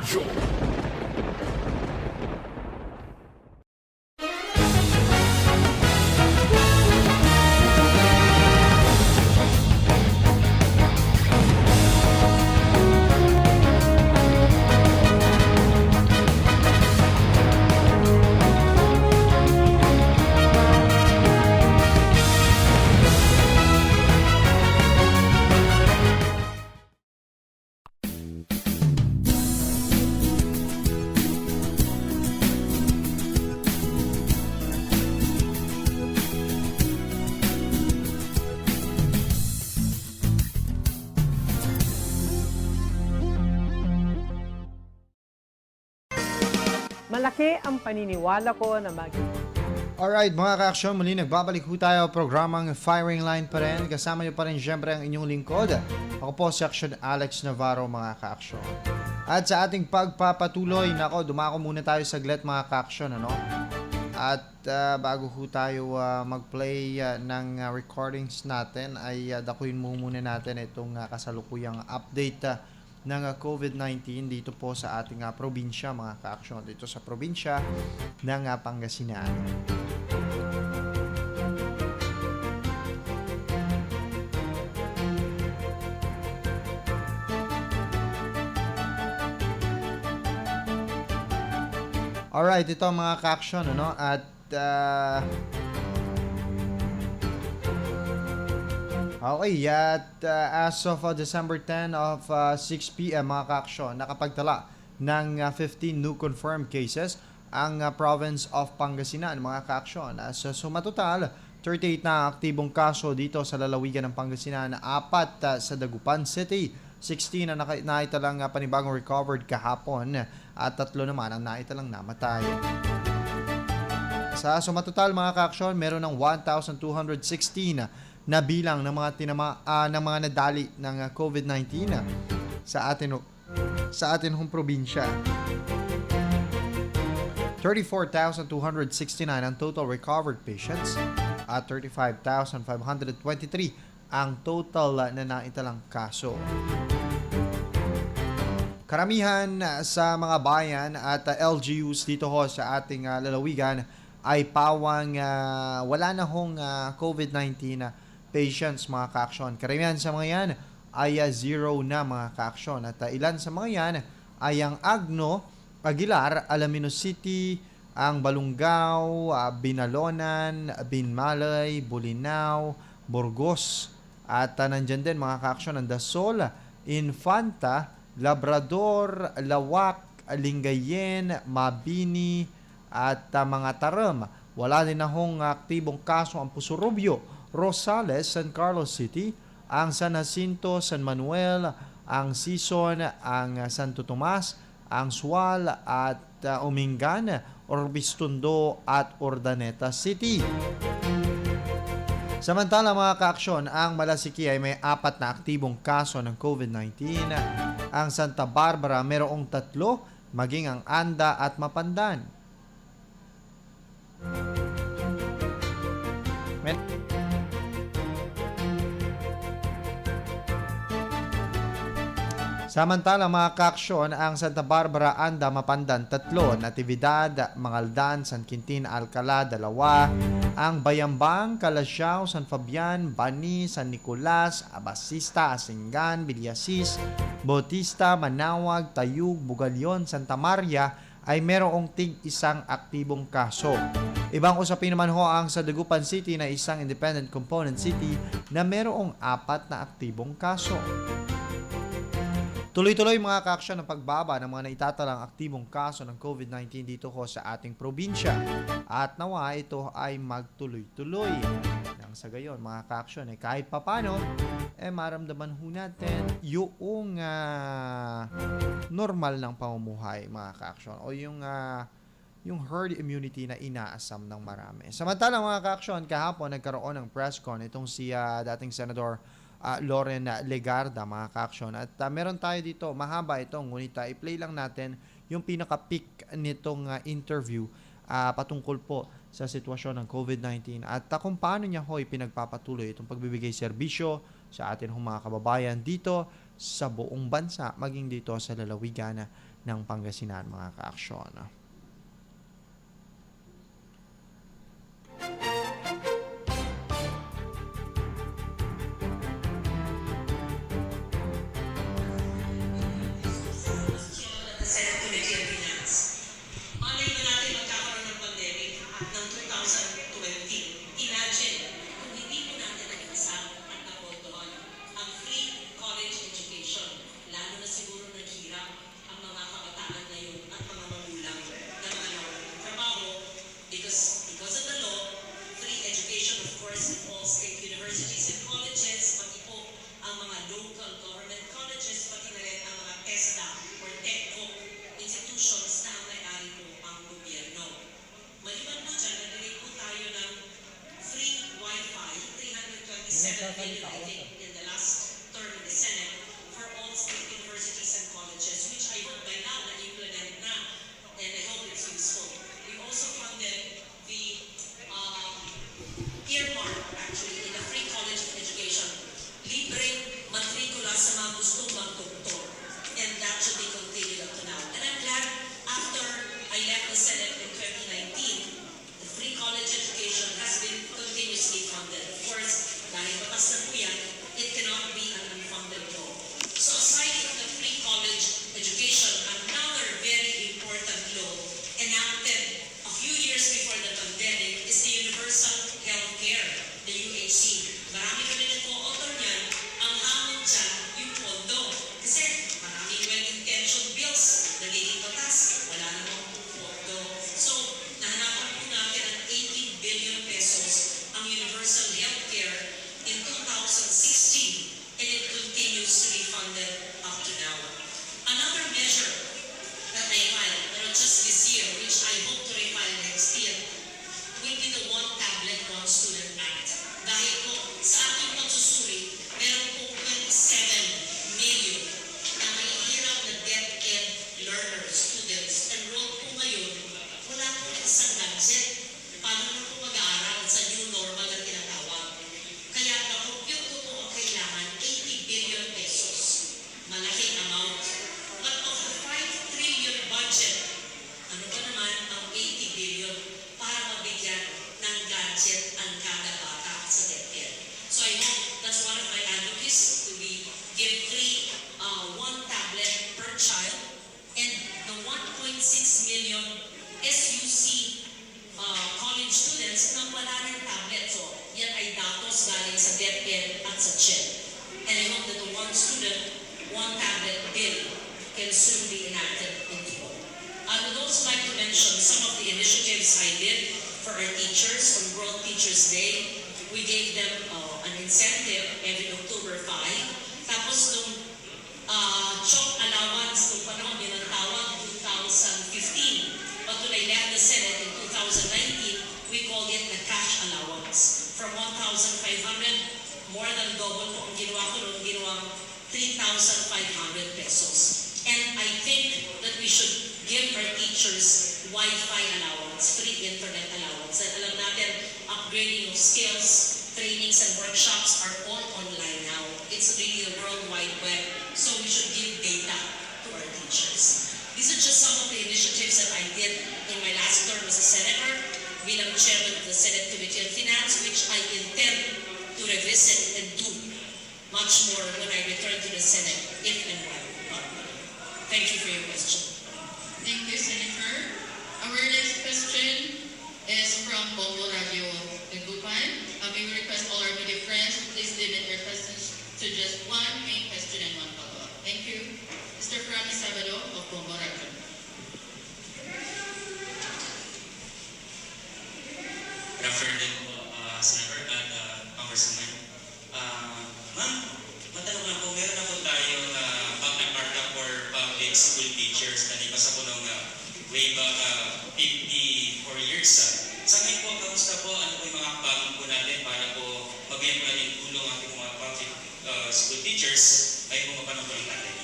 Aksyon! Malaki ang paniniwala ko na Alright mga ka-aksyon, muli nagbabalik ho tayo programang Firing Line pa rin. Kasama niyo pa rin syempre ang inyong lingkod. Ako po si Aksyon Alex Navarro mga ka-aksyon. At sa ating pagpapatuloy, dumako muna tayo saglit mga ka-aksyon. At bago ho tayo mag-play ng recordings natin, ay dakuin muna natin itong kasalukuyang update ng COVID-19 dito po sa ating probinsya mga ka-aksyon, dito sa probinsya ng Pangasinan. Alright, ito mga ka-aksyon, at okay, at as of December 10 of 6 p.m. mga ka-aksyon, nakapagtala ng 15 new confirmed cases ang province of Pangasinan mga ka-aksyon. So matotal, 38 na aktibong kaso dito sa lalawigan ng Pangasinan, 4 sa Dagupan City, 16 na naitalang panibagong recovered kahapon at 3 naman ang naitalang namatay. Sa sumatotal mga ka-aksyon, meron ng 1,216 na bilang ng mga ng mga nadali ng COVID-19 sa atin hong probinsya. 34,269 ang total recovered patients at 35,523 ang total na naitalang kaso. Karamihan sa mga bayan at LGUs dito ho sa ating lalawigan ay pawang wala na hong COVID-19 patients mga ka-aksyon. Karamihan sa mga yan ay 0 na mga ka-aksyon. At ilan sa mga yan ay ang Agno, Aguilar, Alaminos City, ang Balungaw, Binalonan, Binmalay, Bolinao, Burgos. At nandyan din mga ka-aksyon ang Dasol, Infanta, Labrador, Lawak, Lingayen, Mabini, at mga Taram. Wala din na hong aktibong kaso ang Pusurubyo, Rosales, San Carlos City, ang San Jacinto, San Manuel, ang Sison, ang Santo Tomas, ang Sual at Umingan, Orbistondo at Urdaneta City. Samantala mga ka-aksyon, ang Malasiki ay may 4 na aktibong kaso ng COVID-19. Ang Santa Barbara mayroong 3, maging ang Anda at Mapandan. Samantala mga ka-aksyon, ang Santa Barbara, Anda, Mapandan 3, Natividad, Mangaldan, San Quintin, Alcala 2, ang Bayambang, Calasiao, San Fabian, Bani, San Nicolas, Abasista, Asingan, Vilyasis, Bautista, Manawag, Tayug, Bugalyon, Santa Maria ay merong tig-1 aktibong kaso. Ibang usapin naman ho ang sa Dagupan City na isang independent component city na merong 4 na aktibong kaso. Tuloy-tuloy mga ka-aksyon ang pagbaba ng mga naitatalang aktibong kaso ng COVID-19 dito ho sa ating probinsya. At nawa ito ay magtuloy-tuloy. Nang sa gayon mga ka-aksyon kahit papano maramdaman ho natin yung normal ng pamumuhay mga ka-aksyon o yung herd immunity na inaasam ng marami. Samantala mga ka-aksyon, kahapon nagkaroon ng press con itong si dating Senador Loren Legarda mga ka-aksyon. At meron tayo dito, mahaba ito, ngunit i-play lang natin yung pinaka-peak nitong interview patungkol po sa sitwasyon ng COVID-19 at kung paano niya ho ipinagpapatuloy itong pagbibigay serbisyo sa atin mga kababayan dito sa buong bansa, maging dito sa lalawigan ng Pangasinan, mga ka-aksyon. Senate Committee on Finance. Malay na natin magkakaroon ng pandemic ng 2020. Imagine, kung hindi po natin nag-exam at napondohan ang free college education, lalo na siguro naghirap ang mga kabataan ngayon at mga magulang na mga nawalan ng trabaho because of the law, free education of course in all state universities and colleges, pati po ang mga local government colleges, pati na rin ang mga TESDA or TECO institutions na ang may-ari po ang gobyerno. Maliban po dyan, nag-relate po tayo ng free Wi-Fi, 327 billion I think in the last term in the Senate for all state universities and colleges, which I hope by now na-implement na and I hope it's useful. We also funded the earmark actually in the free college education, libreng matrikula sa mga gustong magdoktor. And that should be continued up to now. And I'm glad after I left the Senate in 2019, the free college education has been continuously funded. Of course, dahil batas na po yan, it cannot be an unfunded law. So aside from the free college education, another very important law enacted a few years before the pandemic is the Universal Health Care, the UHC. Marami kami nag-co-author niyan. Ang hamon dyan, yung pondo. Kasi maraming well-intentioned bills, nagiging batas, wala namang pondo. So, nahanapan po natin ng 18 billion pesos ang Universal Health Care in 2016 and it continues to be funded up to now. Another measure that I filed, not just this year, which I hope to refile next year, will be the One Tablet, One Student Act. Dahil po sa aking pagsusuri, meron po 27 million na mahihirap na DepEd learners, students, enrolled po ngayon, wala po isang gadget. Paano na po mag-aaral sa new normal na tinatawag? Kaya na-compute ko po ang kailangan 80 billion pesos. Malaking amount. But of the 5 trillion budget, ano ba naman ang 80 billion para mabigyan ng gadget ang kada bata sa DepEd? So I hope that's one of my advocacies to be give free one tablet per child and the 1.6 million SUC college students na wala ng tablet. So yan ay datos galing sa DepEd at sa CHED. And I hope that the one student, one tablet bill can soon be enacted into law. I would also like to mention some of the initiatives I did for our teachers on World Teachers Day. We gave them an incentive every October 5. Tapos nung chalk allowance, nung panahon yun ang tawag, 2015. But when I left the Senate in 2019, we called it the cash allowance. From 1,500, more than double po ang ginawa ko noon, ginawang 3,500 pesos. And I think that we should give our teachers Wi-Fi allowance, free internet allowance. And alam natin, upgrading of skills, trainings and workshops are all online now. It's really the World Wide Web. So we should give data to our teachers. These are just some of the initiatives that I did in my last term as a senator, bilang chairman of the Senate Committee on Finance, which I intend to revisit and do much more when I return to the Senate, if and when. Thank you for your question. Thank you, Senator. Our next question is from Bongo Radio Dagupan. We will request all our media friends to please limit your questions to just one main question and one follow-up. Thank you. Mr. Franny Sabado of Bongo Radio. Good afternoon po, Senator at Congressman. Ma'am, matanong lang po, meron na po tayong pagnakarta for public school teachers na nipasa po nung way back 54 years. Sa ngayon po, kamusta po? Ano po yung mga pagong po natin para po magayang po natin tulong ang ating mga public school teachers ay po mapanong po ng natin?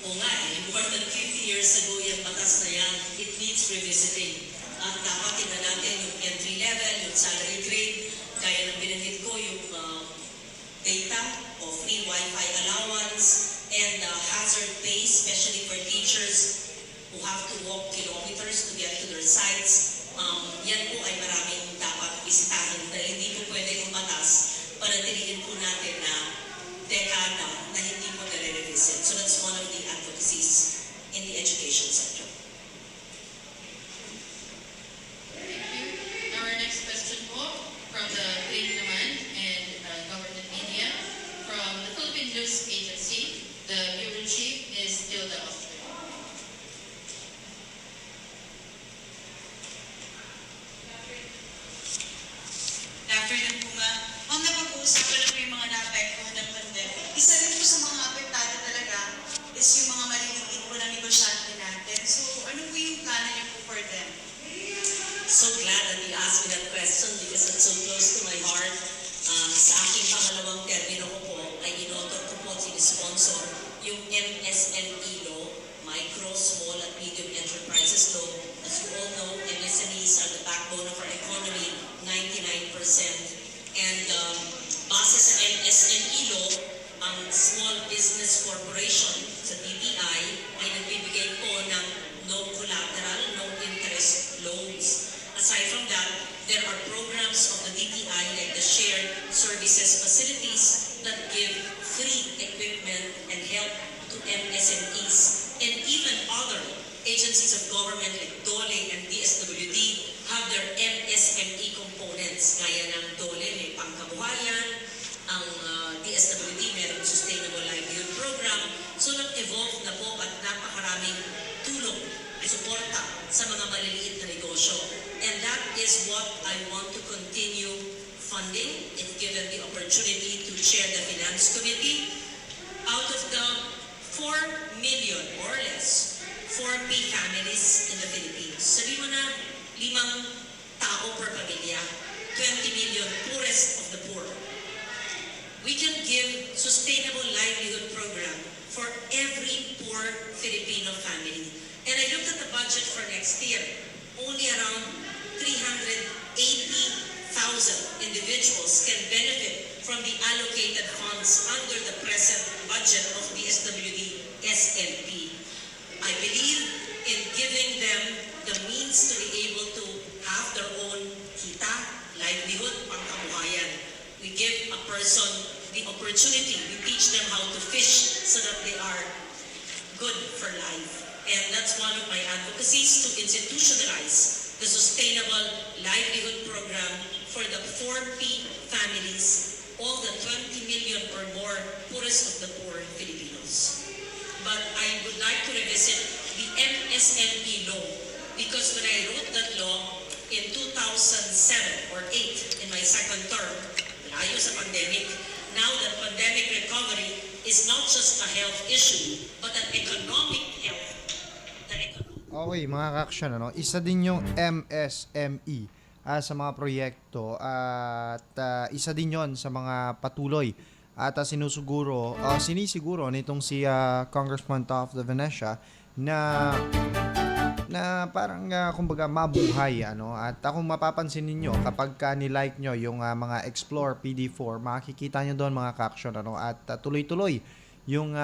Oo nga, more than 50 years ago yung batas na yan, it needs revisiting. At dapat tingnan natin yung entry level, yung salary grade, gaya ng binanggit ko, yung data o free Wi-Fi allowance, and hazard pay, especially for teachers, have to walk kilometers to get to their sites. Yan po ay maraming dapat bisitahin dahil hindi po pwede umatas para tilihin po natin na dekada na hindi po nare-revisit. So that's one of the advocacies in the education sector. Our next question po from the Trade Naman and Government Media from the Philippine News Agency. The Bureau Chief is Hilda Austria. Afternoon po ma'am. Ma'am, napag-uusapan na po yung mga naapektuhan ng pandemic. Isa rin po sa mga apektado talaga is yung mga maliliit po na negosyante natin. So, ano po yung plano niyo po for them? So glad that you asked me that question because it's so close to my heart. Sa aking pangalawang termino ko po ay inotor ko po sponsor yung MSME law, Micro, Small at Medium Enterprises law. As you all know, MSMEs are the backbone of our economy, 99%. And base sa MSME law, ang Small Business Corporation sa DTI ay nagbibigay po ng no collateral, no interest loans. Aside from that, there are programs of the DTI like the Shared Services Facilities that give free equipment and help to MSMEs. And even other agencies of government like DOLE and DSWD have their MSME components. Gaya ng DOLE may pangkabuhayan, ang DSWD mayroong Sustainable Livelihood Program. So nag-evolve na po at napakaraming tulong, suporta sa mga maliliit na negosyo. And that is what I want to continue funding if given the opportunity to chair the Finance Committee. Out of the 4 million or less 4P families in the Philippines. Sabi mo na 5 tao per pamilya, 20 million poorest of the poor. We can give sustainable livelihood program for every poor Filipino family. And I looked at the budget for next year, only around 380,000 individuals can benefit from the allocated funds under the present budget of the SWD SLP. I believe in giving them the means to be able to have their own kita, livelihood, pangkabuhayan. We give a person the opportunity, we teach them how to fish so that they are good for life. And that's one of my advocacies, to institutionalize the Sustainable Livelihood Program for the 4P families, all the 20 million or more poorest of the poor Filipinos. But I would like to revisit the MSME law because when I wrote that law in 2007 or 8 in my second term, malayo sa pandemic, now that pandemic recovery is not just a health issue, but an economic health. Okay, mga ka-aksyon, ano? Isa din yung MSME sa mga proyekto at isa din yon sa mga patuloy at sinisiguro nitong si Congressman Taft de Venecia na parang kumbaga mabuhay, ano. At kung mapapansin ninyo kapag ni-like nyo yung mga Explore PD4, makikita nyo doon, mga ka-aksyon, ano, at tuloy-tuloy yung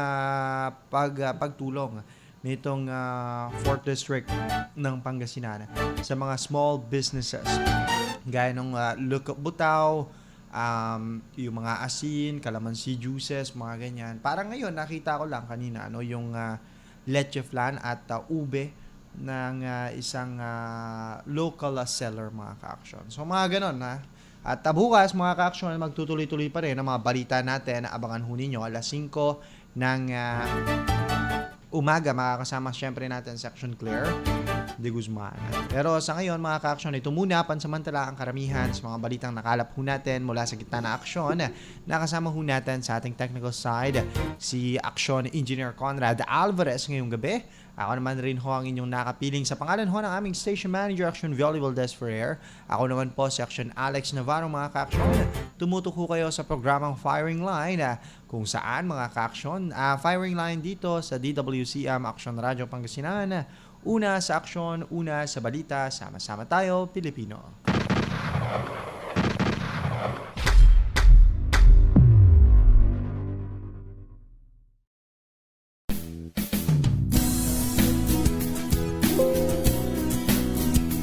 pagtulong nitong 4th District ng Pangasinan sa mga small businesses gaya ng Lukop Butaw, yung mga asin, calamansi juices, mga ganyan. Parang ngayon nakita ko lang kanina, ano, yung leche flan at ube ng isang local seller, mga ka-aksyon. So mga ganon, ha. At bukas, mga ka-aksyon, magtutuloy-tuloy pa rin ang mga balita natin. Abangan ho ninyo alas 5 ng umaga, makakasama syempre natin Section Claire de Guzman. Pero sa ngayon, mga ka-aksyon, ito muna pansamantala ang karamihan sa mga balitang nakalap ho natin mula sa gitna na aksyon. Nakasama ho natin sa ating technical side si Aksyon Engineer Conrad Alvarez ngayong gabi. Ako naman rin ho ang inyong nakapiling sa pangalan ho ng aming Station Manager, Aksyon Volleyball Desk Ferrer. Ako naman po si Aksyon Alex Navarro, mga ka-aksyon. Tumutok ho kayo sa programang Firing Line kung saan, mga ka-aksyon, firing line dito sa DWCM Aksyon Radio Pangasinan. Una sa aksyon, una sa balita, sama-sama tayo, Pilipino.